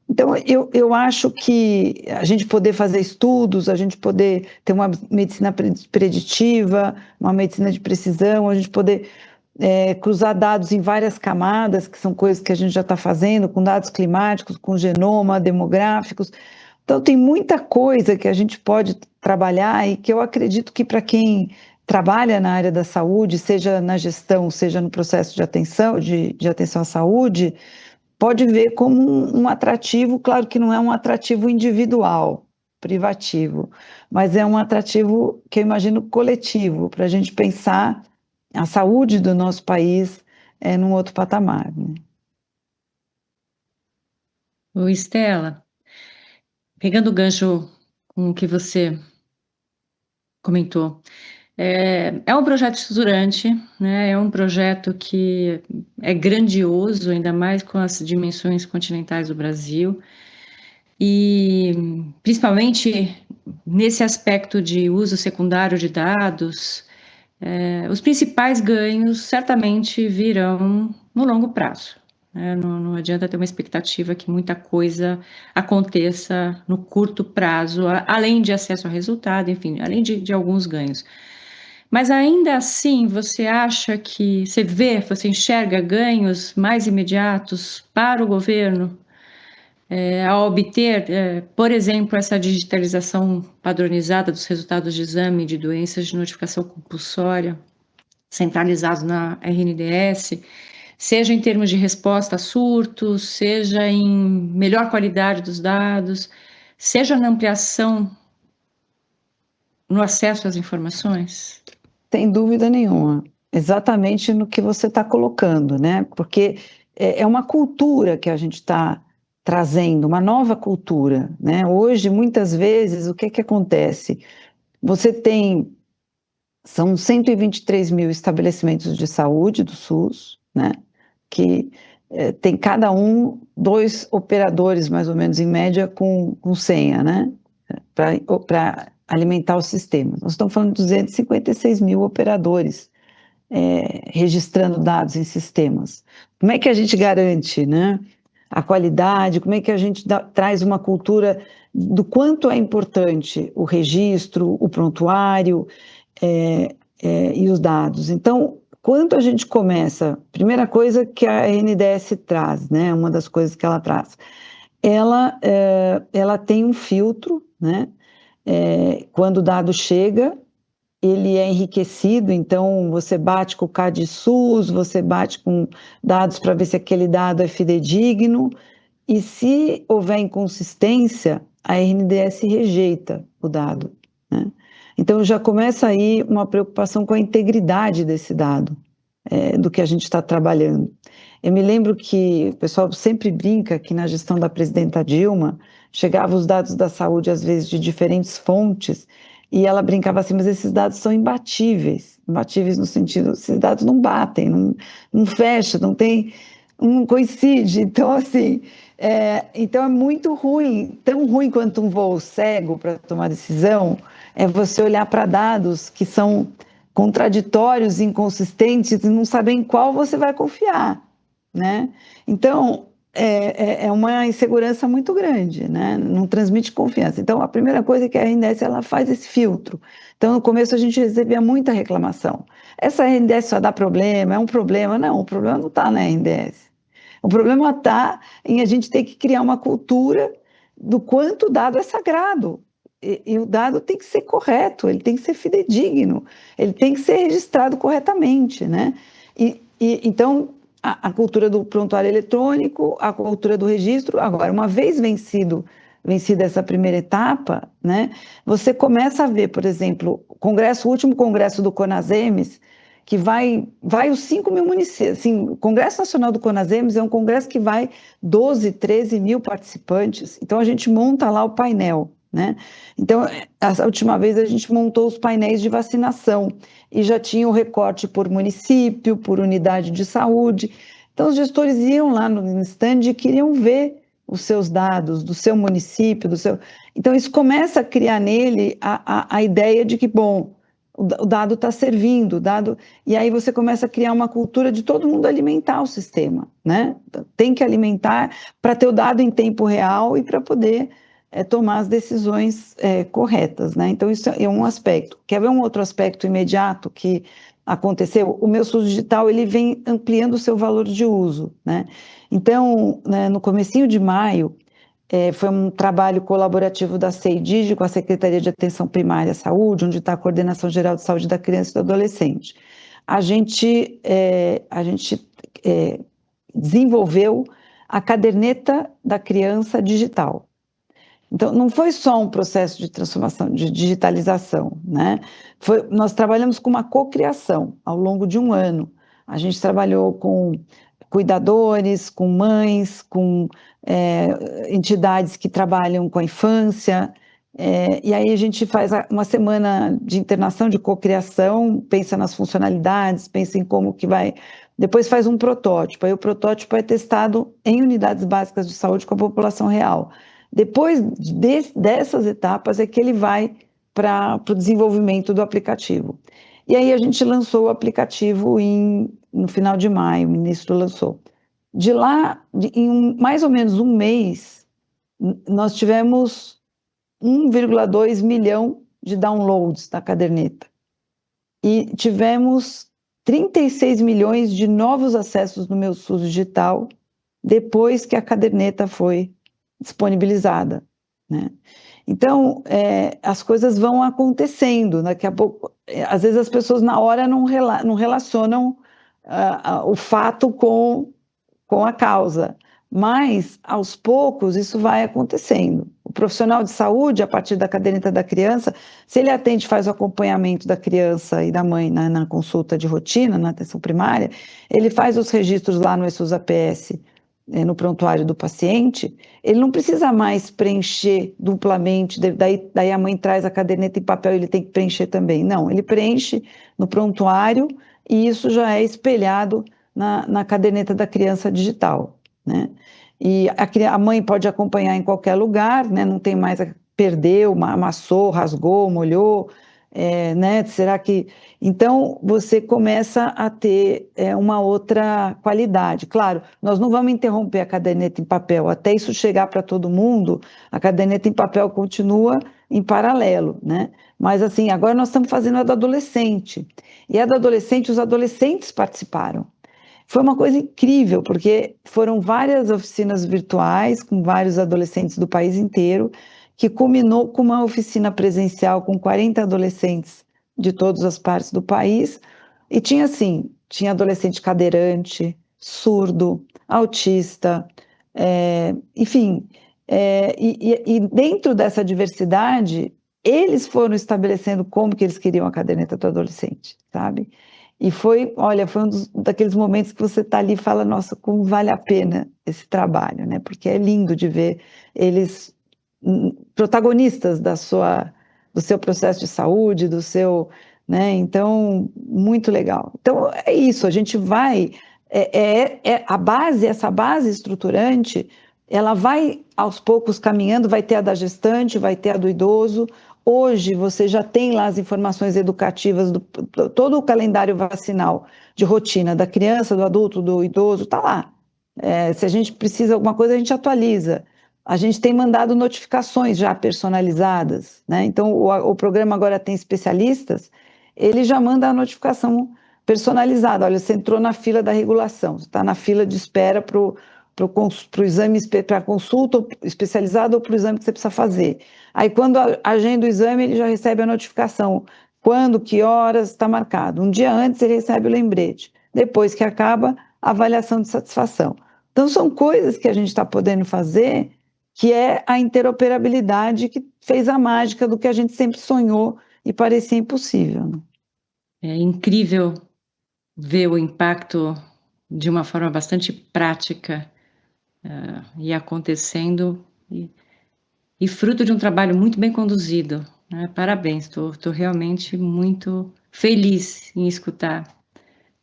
Então, eu acho que a gente poder fazer estudos, a gente poder ter uma medicina preditiva, uma medicina de precisão, a gente poder cruzar dados em várias camadas, que são coisas que a gente já está fazendo, com dados climáticos, com genoma, demográficos. Então, tem muita coisa que a gente pode trabalhar e que eu acredito que para quem trabalha na área da saúde, seja na gestão, seja no processo de atenção, de atenção à saúde, pode ver como um atrativo, claro que não é um atrativo individual, privativo, mas é um atrativo que eu imagino coletivo, para a gente pensar a saúde do nosso país num outro patamar, né? Ô, Estela, pegando o gancho com o que você comentou, é um projeto estruturante, né? É um projeto que é grandioso, ainda mais com as dimensões continentais do Brasil, e principalmente nesse aspecto de uso secundário de dados, os principais ganhos certamente virão no longo prazo. Não adianta ter uma expectativa que muita coisa aconteça no curto prazo, além de acesso ao resultado, enfim, além de alguns ganhos. Mas ainda assim, você acha que você enxerga ganhos mais imediatos para o governo ao obter, por exemplo, essa digitalização padronizada dos resultados de exame de doenças de notificação compulsória, centralizados na RNDS, seja em termos de resposta a surtos, seja em melhor qualidade dos dados, seja na ampliação no acesso às informações? Sem dúvida nenhuma, exatamente no que você está colocando, né? Porque é uma cultura que a gente está trazendo, uma nova cultura, né? Hoje, muitas vezes, o que acontece? Você são 123 mil estabelecimentos de saúde do SUS, né? Que tem cada um 2 operadores, mais ou menos, em média, com senha, né? Para alimentar o sistema. Nós estamos falando de 256 mil operadores registrando dados em sistemas. Como é que a gente garante, né, a qualidade? Como é que a gente traz uma cultura do quanto é importante o registro, o prontuário e os dados? Então, quando a gente começa, primeira coisa que a RNDS traz, né, uma das coisas que ela traz, ela tem um filtro, né, quando o dado chega, ele é enriquecido, então você bate com o CAD-SUS, você bate com dados para ver se aquele dado é fidedigno, e se houver inconsistência, a RNDS rejeita o dado, né? Então já começa aí uma preocupação com a integridade desse dado, do que a gente está trabalhando. Eu me lembro que o pessoal sempre brinca que na gestão da presidenta Dilma, chegavam os dados da saúde, às vezes, de diferentes fontes, e ela brincava assim, mas esses dados são imbatíveis, imbatíveis no sentido, esses dados não batem, não fecha, não coincide, então assim, então é muito ruim, tão ruim quanto um voo cego para tomar decisão, é você olhar para dados que são contraditórios, inconsistentes, e não saber em qual você vai confiar, né? Então, é uma insegurança muito grande, né? Não transmite confiança. Então, a primeira coisa é que a RNDS ela faz esse filtro. Então, no começo a gente recebia muita reclamação. Essa RNDS só dá problema, é um problema. Não, o problema não está na RNDS. O problema está em a gente ter que criar uma cultura do quanto o dado é sagrado. E o dado tem que ser correto, ele tem que ser fidedigno, ele tem que ser registrado corretamente, né? Então, a cultura do prontuário eletrônico, a cultura do registro, agora, uma vez vencida essa primeira etapa, né, você começa a ver, por exemplo, o último congresso do CONASEMES, que vai os 5 mil municípios, assim, o Congresso Nacional do CONASEMES é um congresso que vai 12, 13 mil participantes, então a gente monta lá o painel, né? Então, a última vez a gente montou os painéis de vacinação e já tinha o recorte por município, por unidade de saúde. Então, os gestores iam lá no stand e queriam ver os seus dados do seu município, Então, isso começa a criar nele a ideia de que, bom, o dado está servindo, e aí você começa a criar uma cultura de todo mundo alimentar o sistema, né? Tem que alimentar para ter o dado em tempo real e para poder tomar as decisões corretas, né? Então, isso é um aspecto. Quer ver um outro aspecto imediato que aconteceu? O meu SUS digital, ele vem ampliando o seu valor de uso, né? Então, né, no comecinho de maio, foi um trabalho colaborativo da CEIDIG com a Secretaria de Atenção Primária à Saúde, onde está a Coordenação Geral de Saúde da Criança e do Adolescente. A gente desenvolveu a caderneta da criança digital. Então, não foi só um processo de transformação, de digitalização, né? Nós trabalhamos com uma cocriação ao longo de um ano. A gente trabalhou com cuidadores, com mães, com entidades que trabalham com a infância, e aí a gente faz uma semana de internação, de cocriação, pensa nas funcionalidades, pensa em como que vai... Depois faz um protótipo, aí o protótipo é testado em unidades básicas de saúde com a população real. Depois dessas etapas é que ele vai para o desenvolvimento do aplicativo. E aí a gente lançou o aplicativo no final de maio, o ministro lançou. De lá, em mais ou menos um mês, nós tivemos 1,2 milhão de downloads da caderneta. E tivemos 36 milhões de novos acessos no meu SUS digital depois que a caderneta foi disponibilizada, né? Então, as coisas vão acontecendo, daqui a pouco, às vezes as pessoas na hora não relacionam o fato com a causa, mas aos poucos isso vai acontecendo. O profissional de saúde, a partir da caderneta da criança, se ele atende, faz o acompanhamento da criança e da mãe na consulta de rotina, na atenção primária, ele faz os registros lá no ESUS-APS, no prontuário do paciente, ele não precisa mais preencher duplamente, daí a mãe traz a caderneta em papel e ele tem que preencher também. Não, ele preenche no prontuário e isso já é espelhado na caderneta da criança digital, né? E a mãe pode acompanhar em qualquer lugar, né? Não tem mais perdeu, amassou, rasgou, molhou, né? Será que... Então, você começa a ter uma outra qualidade. Claro, nós não vamos interromper a caderneta em papel. Até isso chegar para todo mundo, a caderneta em papel continua em paralelo, né? Mas, assim, agora nós estamos fazendo a do adolescente. E a do adolescente, os adolescentes participaram. Foi uma coisa incrível, porque foram várias oficinas virtuais com vários adolescentes do país inteiro, que culminou com uma oficina presencial com 40 adolescentes de todas as partes do país, e tinha assim, tinha adolescente cadeirante, surdo, autista, enfim, e dentro dessa diversidade, eles foram estabelecendo como que eles queriam a caderneta do adolescente, sabe? E olha, foi daqueles momentos que você está ali e fala, nossa, como vale a pena esse trabalho, né? Porque é lindo de ver eles protagonistas do seu processo de saúde, né? Então, muito legal. Então, é isso, a gente vai, essa base estruturante, ela vai aos poucos caminhando, vai ter a da gestante, vai ter a do idoso. Hoje você já tem lá as informações educativas, todo o calendário vacinal de rotina da criança, do adulto, do idoso, está lá. Se a gente precisa de alguma coisa, a gente atualiza. A gente tem mandado notificações já personalizadas, né? Então, o programa agora tem especialistas, ele já manda a notificação personalizada. Olha, você entrou na fila da regulação, você está na fila de espera para o exame, para a consulta especializada ou para o exame que você precisa fazer. Aí, quando agenda o exame, ele já recebe a notificação. Quando, que horas está marcado. Um dia antes, ele recebe o lembrete. Depois que acaba, a avaliação de satisfação. Então, são coisas que a gente está podendo fazer, que é a interoperabilidade que fez a mágica do que a gente sempre sonhou e parecia impossível. Né? É incrível ver o impacto de uma forma bastante prática e acontecendo, e fruto de um trabalho muito bem conduzido. Né? Parabéns, estou realmente muito feliz em escutar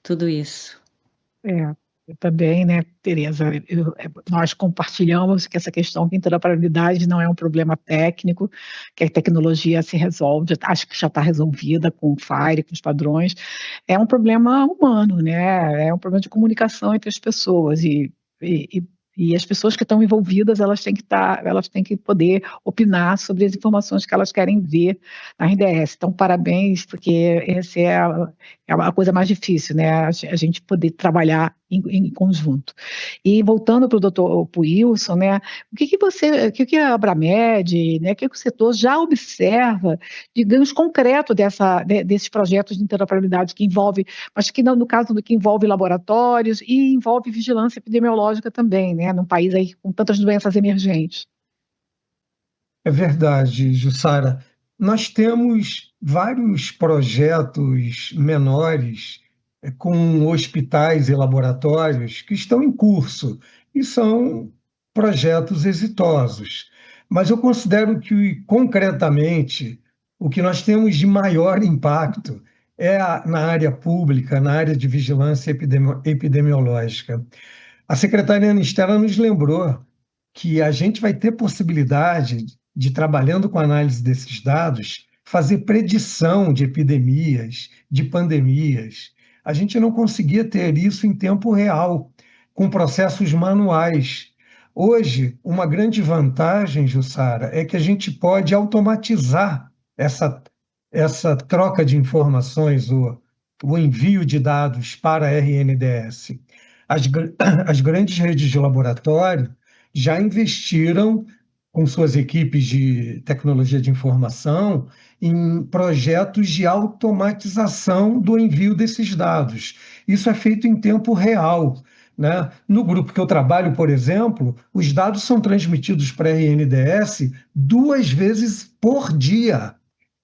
tudo isso. Eu também, né, Tereza, nós compartilhamos que essa questão de interoperabilidade não é um problema técnico, que a tecnologia se resolve, acho que já está resolvida com o FAIRE, com os padrões, é um problema humano, né, é um problema de comunicação entre as pessoas, e as pessoas que estão envolvidas, elas têm que poder opinar sobre as informações que elas querem ver na RDS. Então, parabéns, porque essa é a coisa mais difícil, né? A gente poder trabalhar em conjunto. E voltando para o doutor Wilson, né? O que a Abramed, né? O que o setor já observa de ganhos concretos desses projetos de interoperabilidade que envolve, mas que no caso do que envolve laboratórios e envolve vigilância epidemiológica também, né? Num país aí com tantas doenças emergentes. É verdade, Jussara. Nós temos vários projetos menores com hospitais e laboratórios que estão em curso e são projetos exitosos. Mas eu considero que, concretamente, o que nós temos de maior impacto é na área pública, na área de vigilância epidemiológica. A secretária Ana Estela nos lembrou que a gente vai ter possibilidade de, trabalhando com a análise desses dados, fazer predição de epidemias, de pandemias. A gente não conseguia ter isso em tempo real, com processos manuais. Hoje, uma grande vantagem, Jussara, é que a gente pode automatizar essa troca de informações, o envio de dados para a RNDS. As grandes redes de laboratório já investiram com suas equipes de tecnologia de informação em projetos de automatização do envio desses dados. Isso é feito em tempo real. Né? No grupo que eu trabalho, por exemplo, os dados são transmitidos para a RNDS 2 vezes por dia.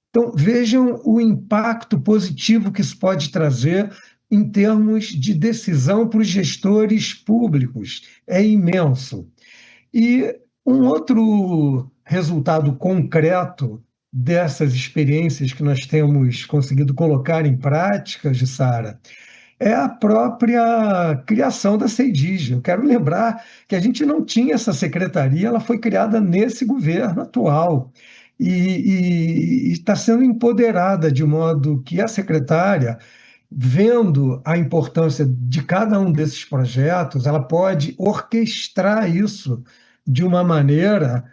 Então, vejam o impacto positivo que isso pode trazer em termos de decisão para os gestores públicos. É imenso. E um outro resultado concreto dessas experiências que nós temos conseguido colocar em prática, Jussara, é a própria criação da CEIDIG. Eu quero lembrar que a gente não tinha essa secretaria, ela foi criada nesse governo atual e está sendo empoderada de modo que a secretária, vendo a importância de cada um desses projetos, ela pode orquestrar isso de uma maneira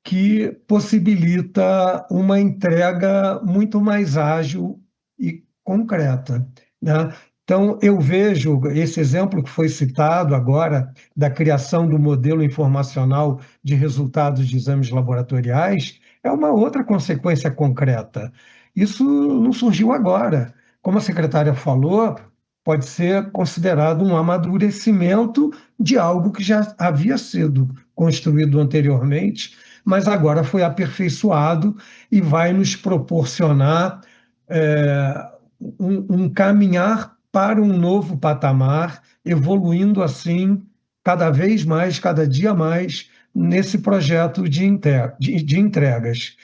que possibilita uma entrega muito mais ágil e concreta, né? Então, eu vejo esse exemplo que foi citado agora, da criação do modelo informacional de resultados de exames laboratoriais, é uma outra consequência concreta. Isso não surgiu agora. Como a secretária falou, pode ser considerado um amadurecimento de algo que já havia sido construído anteriormente, mas agora foi aperfeiçoado e vai nos proporcionar um caminhar para um novo patamar, evoluindo assim cada vez mais, cada dia mais, nesse projeto de entregas.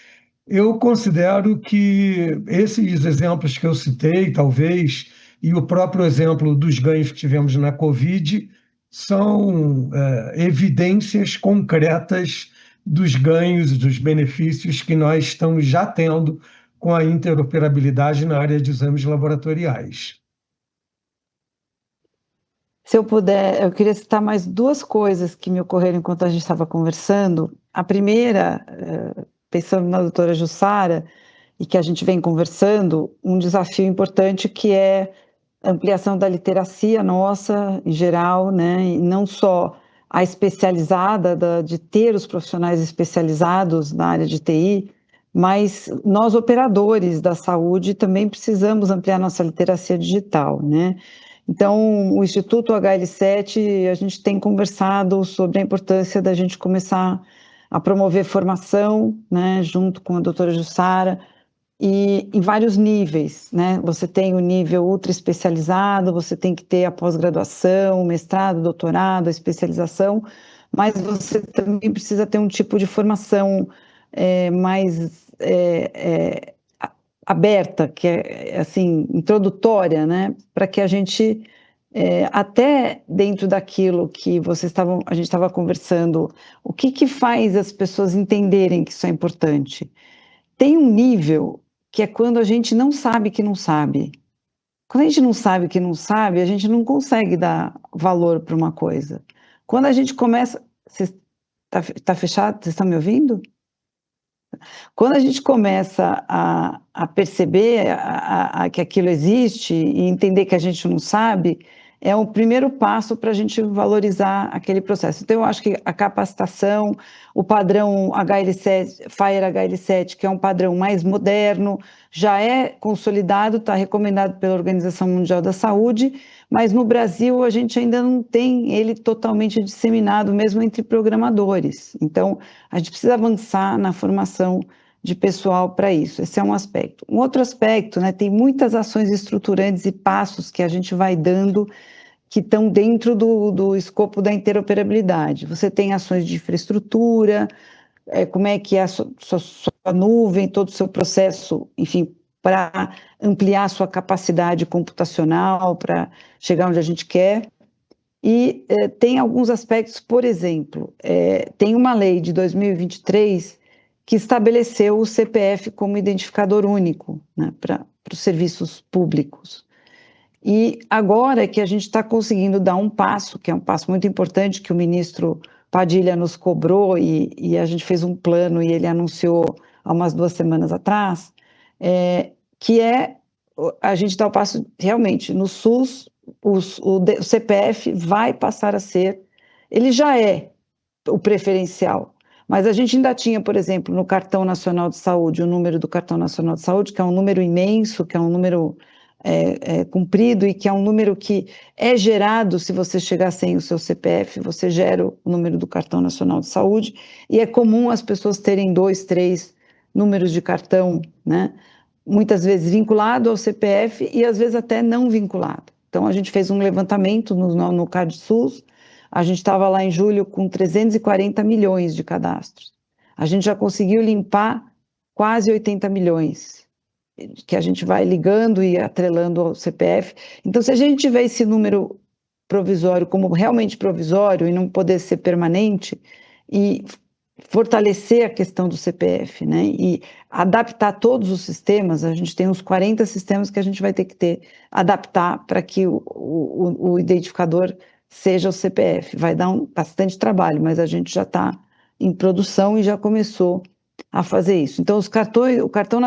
Eu considero que esses exemplos que eu citei, talvez, e o próprio exemplo dos ganhos que tivemos na Covid, são evidências concretas dos ganhos e dos benefícios que nós estamos já tendo com a interoperabilidade na área de exames laboratoriais. Se eu puder, eu queria citar mais duas coisas que me ocorreram enquanto a gente estava conversando. A primeira, pensando na doutora Jussara, e que a gente vem conversando, um desafio importante que é a ampliação da literacia nossa, em geral, né? E não só a especializada, de ter os profissionais especializados na área de TI, mas nós, operadores da saúde, também precisamos ampliar nossa literacia digital, né? Então, o Instituto HL7, a gente tem conversado sobre a importância da gente começar a promover formação, né, junto com a doutora Jussara, e em vários níveis, né? Você tem o nível ultra especializado, você tem que ter a pós-graduação, mestrado, doutorado, a especialização, mas você também precisa ter um tipo de formação mais aberta, que é assim, introdutória, né? Para que a gente, até dentro daquilo que a gente estava conversando, o que faz as pessoas entenderem que isso é importante? Tem um nível que é quando a gente não sabe que não sabe. Quando a gente não sabe que não sabe, a gente não consegue dar valor para uma coisa. Quando a gente começa... Tá fechado? Vocês estão me ouvindo? Quando a gente começa a perceber que aquilo existe e entender que a gente não sabe, é o primeiro passo para a gente valorizar aquele processo. Então, eu acho que a capacitação, o padrão HL7, FHIR HL7, que é um padrão mais moderno, já é consolidado, está recomendado pela Organização Mundial da Saúde, mas no Brasil a gente ainda não tem ele totalmente disseminado, mesmo entre programadores. Então, a gente precisa avançar na formação de pessoal para isso. Esse é um aspecto. Um outro aspecto, né, tem muitas ações estruturantes e passos que a gente vai dando que estão dentro do escopo da interoperabilidade. Você tem ações de infraestrutura, como é que é a sua nuvem, todo o seu processo, enfim, para ampliar a sua capacidade computacional, para chegar onde a gente quer. E tem alguns aspectos, por exemplo, tem uma lei de 2023 que estabeleceu o CPF como identificador único, né, para os serviços públicos. E agora que a gente está conseguindo dar um passo, que é um passo muito importante, que o ministro Padilha nos cobrou e a gente fez um plano e ele anunciou há umas 2 semanas atrás, que é a gente dar o passo realmente no SUS, o CPF vai passar a ser, ele já é o preferencial, mas a gente ainda tinha, por exemplo, no Cartão Nacional de Saúde, o número do Cartão Nacional de Saúde, que é um número imenso, que é um número comprido e que é um número que é gerado, se você chegar sem o seu CPF, você gera o número do Cartão Nacional de Saúde, e é comum as pessoas terem 2, 3 números de cartão, né? Muitas vezes vinculado ao CPF e às vezes até não vinculado. Então, a gente fez um levantamento no CadSUS, a gente estava lá em julho com 340 milhões de cadastros. A gente já conseguiu limpar quase 80 milhões, que a gente vai ligando e atrelando ao CPF. Então, se a gente tiver esse número provisório como realmente provisório e não poder ser permanente, e fortalecer a questão do CPF, né, e adaptar todos os sistemas, a gente tem uns 40 sistemas que a gente vai ter que adaptar para que o identificador seja o CPF. Vai dar bastante trabalho, mas a gente já está em produção e já começou a fazer isso. Então, o cartão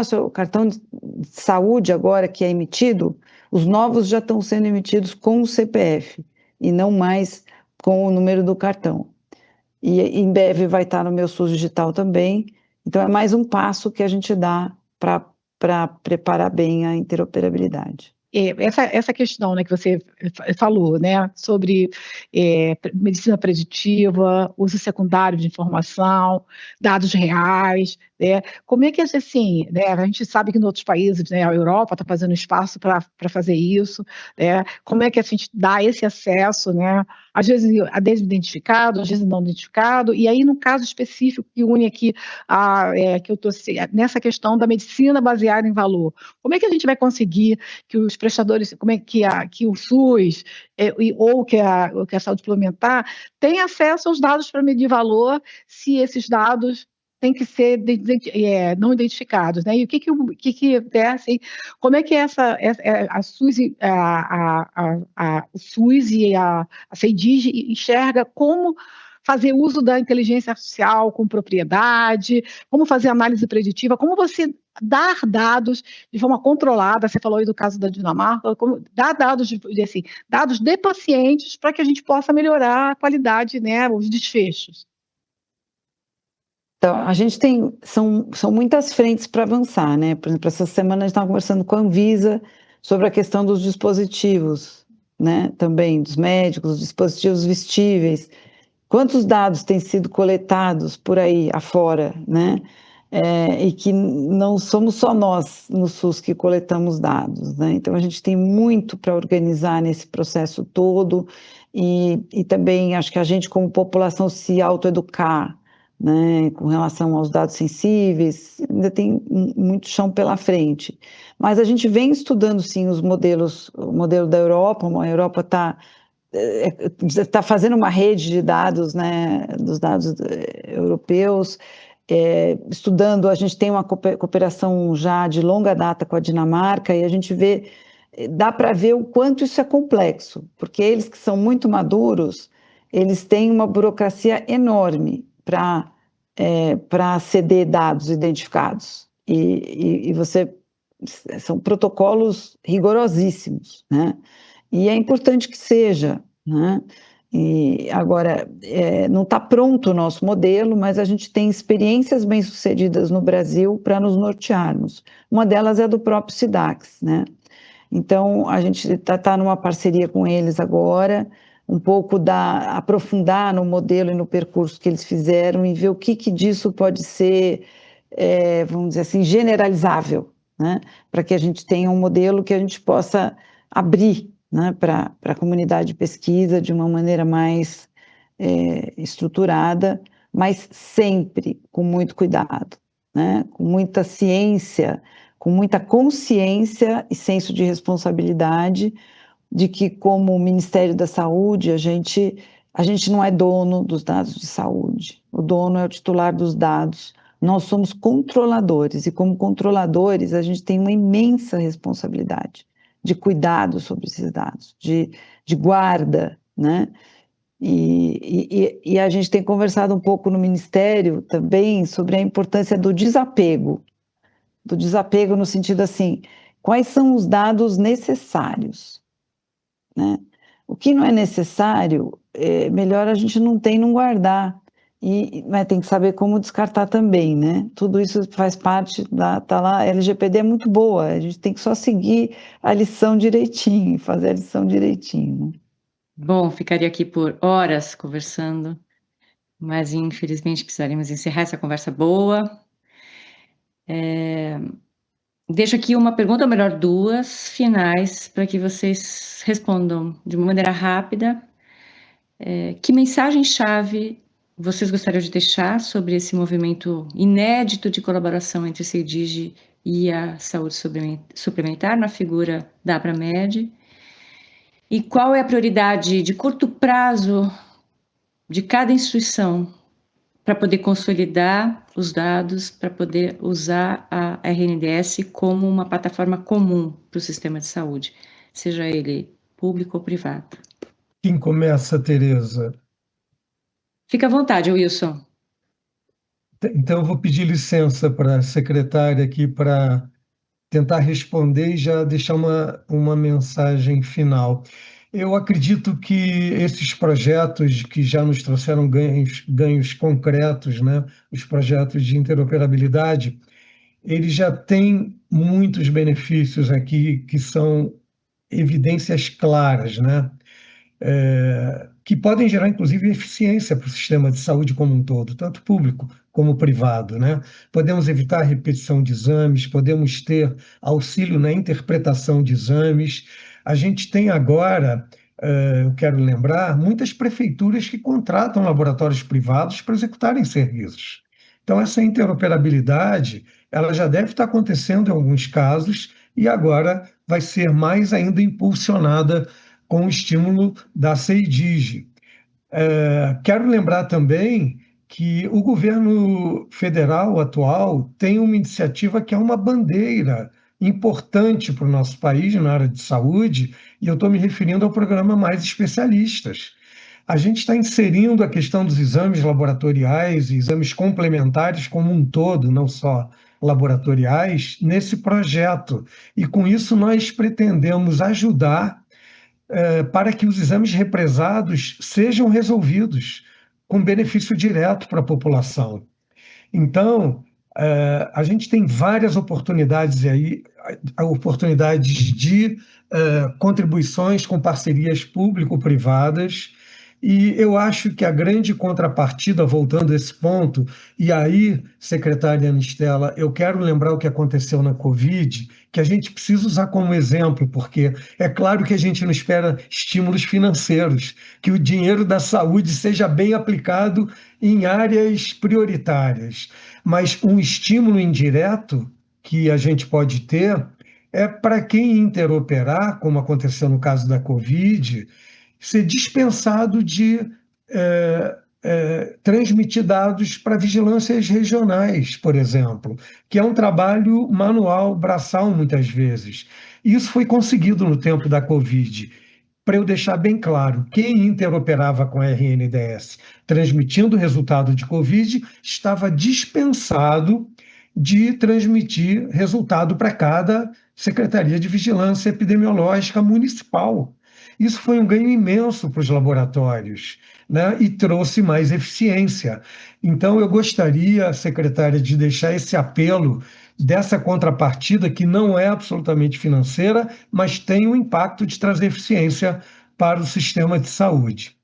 de saúde agora que é emitido, os novos já estão sendo emitidos com o CPF e não mais com o número do cartão. E em breve vai estar no meu SUS digital também. Então, é mais um passo que a gente dá para para preparar bem a interoperabilidade. Essa questão, né, que você falou, né, sobre medicina preditiva, uso secundário de informação, dados reais, né, como é que assim, né, a gente sabe que em outros países, né, a Europa está fazendo espaço para fazer isso, né, como é que a gente dá esse acesso, né, às vezes identificado, às vezes não identificado, e aí no caso específico que une aqui, que eu estou nessa questão da medicina baseada em valor, como é que a gente vai conseguir que os prestadores, como é que o SUS ou que a saúde suplementar tem acesso aos dados para medir valor, se esses dados têm que ser não identificados, né? E o que assim, como é que a SUS, o SUS e a CEDIG enxerga como fazer uso da inteligência artificial com propriedade, como fazer análise preditiva, como você dar dados de forma controlada, você falou aí do caso da Dinamarca, como dar dados assim, dados de pacientes para que a gente possa melhorar a qualidade, né, os desfechos. Então, a gente são muitas frentes para avançar, né? Por exemplo, essa semana a gente estava conversando com a Anvisa sobre a questão dos dispositivos, né? Também dos médicos, dos dispositivos vestíveis. Quantos dados têm sido coletados por aí afora, né? E que não somos só nós no SUS que coletamos dados, né? Então a gente tem muito para organizar nesse processo todo e também acho que a gente como população se autoeducar, né, com relação aos dados sensíveis, ainda tem muito chão pela frente. Mas a gente vem estudando sim os modelos, o modelo da Europa, a Europa está fazendo uma rede de dados, né, dos dados europeus, estudando, a gente tem uma cooperação já de longa data com a Dinamarca, e a gente dá para ver o quanto isso é complexo, porque eles que são muito maduros, eles têm uma burocracia enorme para ceder dados identificados, e são protocolos rigorosíssimos, né? E é importante que seja, né? E agora, não está pronto o nosso modelo, mas a gente tem experiências bem-sucedidas no Brasil para nos nortearmos. Uma delas é do próprio SIDAX, né? Então, a gente está numa parceria com eles agora, um pouco aprofundar no modelo e no percurso que eles fizeram e ver o que disso pode ser, vamos dizer assim, generalizável, né? Para que a gente tenha um modelo que a gente possa abrir, né, para a comunidade de pesquisa de uma maneira mais estruturada, mas sempre com muito cuidado, né, com muita ciência, com muita consciência e senso de responsabilidade de que, como Ministério da Saúde, a gente não é dono dos dados de saúde, o dono é o titular dos dados, nós somos controladores, e como controladores a gente tem uma imensa responsabilidade de cuidado sobre esses dados, de guarda, né? E a gente tem conversado um pouco no Ministério também sobre a importância do desapego no sentido assim, quais são os dados necessários, né? O que não é necessário, melhor a gente não guardar, mas tem que saber como descartar também, né? Tudo isso faz parte tá lá, a LGPD é muito boa, a gente tem que só seguir a lição direitinho, fazer a lição direitinho, né? Bom, ficaria aqui por horas conversando, mas infelizmente precisaremos encerrar essa conversa boa. Deixo aqui uma pergunta, ou melhor, duas finais, para que vocês respondam de uma maneira rápida. Que mensagem-chave vocês gostariam de deixar sobre esse movimento inédito de colaboração entre o CEDIG e a saúde suplementar na figura da Abramed? E qual é a prioridade de curto prazo de cada instituição para poder consolidar os dados, para poder usar a RNDS como uma plataforma comum para o sistema de saúde, seja ele público ou privado? Quem começa, Tereza? Fica à vontade, Wilson. Então, eu vou pedir licença para a secretária aqui para tentar responder e já deixar uma mensagem final. Eu acredito que esses projetos que já nos trouxeram ganhos concretos, né, os projetos de interoperabilidade, ele já tem muitos benefícios aqui que são evidências claras, né? Que podem gerar, inclusive, eficiência para o sistema de saúde como um todo, tanto público como privado, né? Podemos evitar a repetição de exames, podemos ter auxílio na interpretação de exames. A gente tem agora, eu quero lembrar, muitas prefeituras que contratam laboratórios privados para executarem serviços. Então, essa interoperabilidade, ela já deve estar acontecendo em alguns casos e agora vai ser mais ainda impulsionada com o estímulo da CEIDIG. Quero lembrar também que o governo federal atual tem uma iniciativa que é uma bandeira importante para o nosso país na área de saúde, e eu estou me referindo ao programa Mais Especialistas. A gente está inserindo a questão dos exames laboratoriais e exames complementares como um todo, não só laboratoriais, nesse projeto. E com isso nós pretendemos ajudar para que os exames represados sejam resolvidos com benefício direto para a população. Então, a gente tem várias oportunidades aí, oportunidades de contribuições com parcerias público-privadas, e eu acho que a grande contrapartida, voltando a esse ponto, e aí, secretária Anistela, eu quero lembrar o que aconteceu na Covid, que a gente precisa usar como exemplo, porque é claro que a gente não espera estímulos financeiros, que o dinheiro da saúde seja bem aplicado em áreas prioritárias, mas um estímulo indireto que a gente pode ter é para quem interoperar, como aconteceu no caso da Covid, ser dispensado de transmitir dados para vigilâncias regionais, por exemplo, que é um trabalho manual, braçal, muitas vezes. Isso foi conseguido no tempo da Covid. Para eu deixar bem claro, quem interoperava com a RNDS, transmitindo o resultado de Covid, estava dispensado de transmitir resultado para cada Secretaria de Vigilância Epidemiológica Municipal. Isso foi um ganho imenso para os laboratórios, né? E trouxe mais eficiência. Então, eu gostaria, secretária, de deixar esse apelo dessa contrapartida que não é absolutamente financeira, mas tem o impacto de trazer eficiência para o sistema de saúde.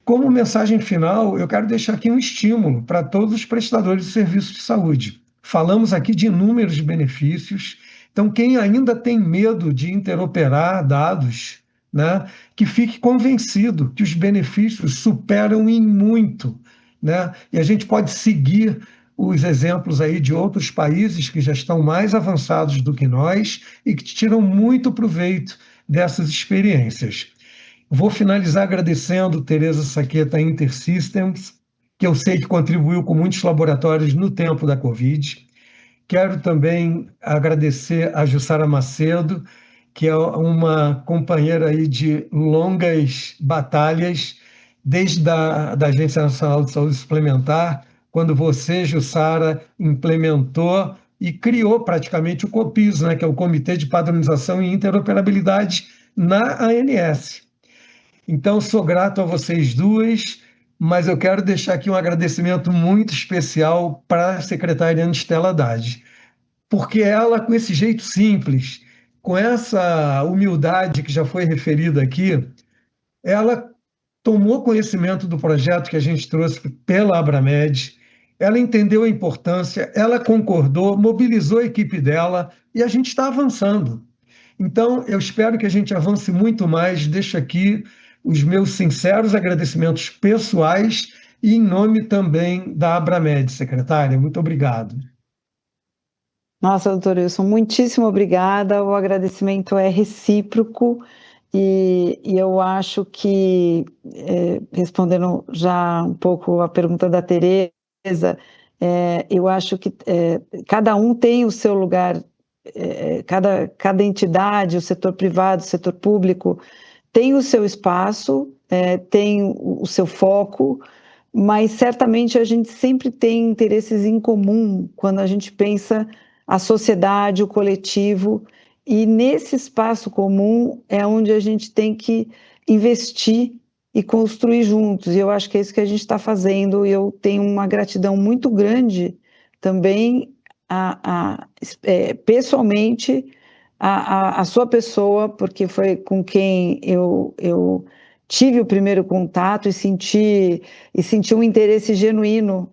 Como mensagem final, eu quero deixar aqui um estímulo para todos os prestadores de serviços de saúde. Falamos aqui de inúmeros benefícios, então quem ainda tem medo de interoperar dados, né, que fique convencido que os benefícios superam em muito, né, e a gente pode seguir os exemplos aí de outros países que já estão mais avançados do que nós e que tiram muito proveito dessas experiências. Vou finalizar agradecendo Tereza Saqueta InterSystems, que eu sei que contribuiu com muitos laboratórios no tempo da Covid. Quero também agradecer a Jussara Macedo, que é uma companheira aí de longas batalhas, desde a da Agência Nacional de Saúde Suplementar, quando você, Jussara, implementou e criou praticamente o COPIS, né, que é o Comitê de Padronização e Interoperabilidade na ANS. Então, sou grato a vocês duas, mas eu quero deixar aqui um agradecimento muito especial para a secretária Anistela Haddad, porque ela, com esse jeito simples, com essa humildade que já foi referida aqui, ela tomou conhecimento do projeto que a gente trouxe pela Abramed, ela entendeu a importância, ela concordou, mobilizou a equipe dela e a gente está avançando. Então, eu espero que a gente avance muito mais. Deixo aqui os meus sinceros agradecimentos pessoais e em nome também da Abramed, secretária. Muito obrigado. Nossa, doutor Wilson, muitíssimo obrigada. O agradecimento é recíproco e eu acho que, respondendo já um pouco a pergunta da Tereza, eu acho que cada um tem o seu lugar, cada entidade, o setor privado, o setor público, tem o seu espaço, tem o seu foco, mas certamente a gente sempre tem interesses em comum quando a gente pensa a sociedade, o coletivo, e nesse espaço comum é onde a gente tem que investir e construir juntos, e eu acho que é isso que a gente está fazendo, e eu tenho uma gratidão muito grande também pessoalmente a sua pessoa, porque foi com quem eu tive o primeiro contato e senti um interesse genuíno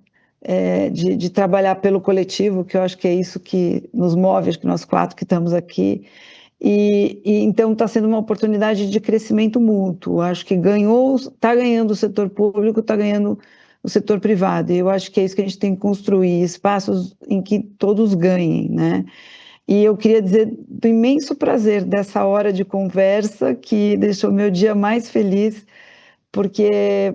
de trabalhar pelo coletivo, que eu acho que é isso que nos move, acho que nós 4 que estamos aqui. E então está sendo uma oportunidade de crescimento mútuo. Acho que está ganhando o setor público, está ganhando o setor privado. E eu acho que é isso que a gente tem que construir, espaços em que todos ganhem, né? E eu queria dizer do imenso prazer dessa hora de conversa que deixou meu dia mais feliz, porque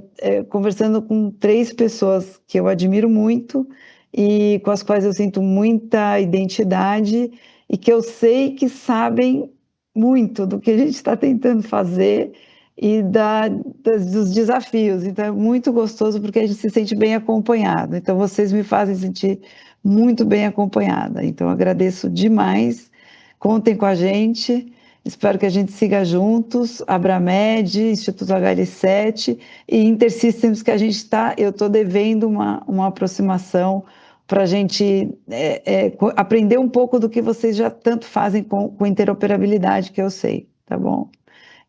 conversando com 3 pessoas que eu admiro muito e com as quais eu sinto muita identidade e que eu sei que sabem muito do que a gente está tentando fazer e dos desafios. Então é muito gostoso porque a gente se sente bem acompanhado. Então vocês me fazem sentir muito bem acompanhada. Então agradeço demais. Contem com a gente. Espero que a gente siga juntos, Abramed, Instituto HL7 e Intersystems, que eu estou devendo uma aproximação para a gente aprender um pouco do que vocês já tanto fazem com interoperabilidade, que eu sei, tá bom?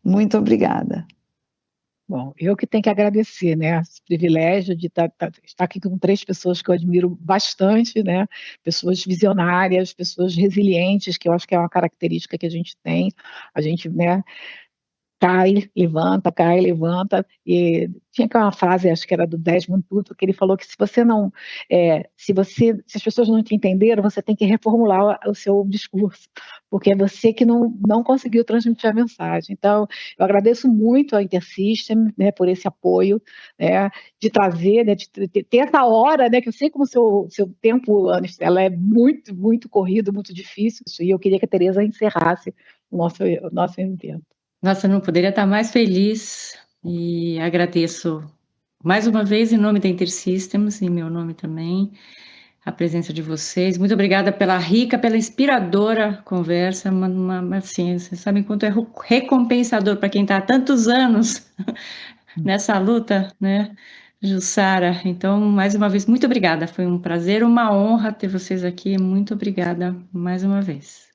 Muito obrigada. Bom, eu que tenho que agradecer, né, esse privilégio de estar aqui com 3 pessoas que eu admiro bastante, né, pessoas visionárias, pessoas resilientes, que eu acho que é uma característica que a gente tem, a gente, né, cai, levanta, e tinha uma frase, acho que era do Desmond Tutu, que ele falou que se as pessoas não te entenderam, você tem que reformular o seu discurso, porque é você que não conseguiu transmitir a mensagem. Então, eu agradeço muito a Intersystem, né, por esse apoio, né, de trazer, né, de ter essa hora, né, que eu sei como o seu tempo, ela é muito, muito corrido, muito difícil, e eu queria que a Tereza encerrasse o nosso evento. Nossa, não poderia estar mais feliz e agradeço mais uma vez em nome da Intersystems, em meu nome também, a presença de vocês. Muito obrigada pela rica, pela inspiradora conversa. Assim, vocês sabem quanto é recompensador para quem está há tantos anos nessa luta, né, Jussara? Então, mais uma vez, muito obrigada. Foi um prazer, uma honra ter vocês aqui. Muito obrigada mais uma vez.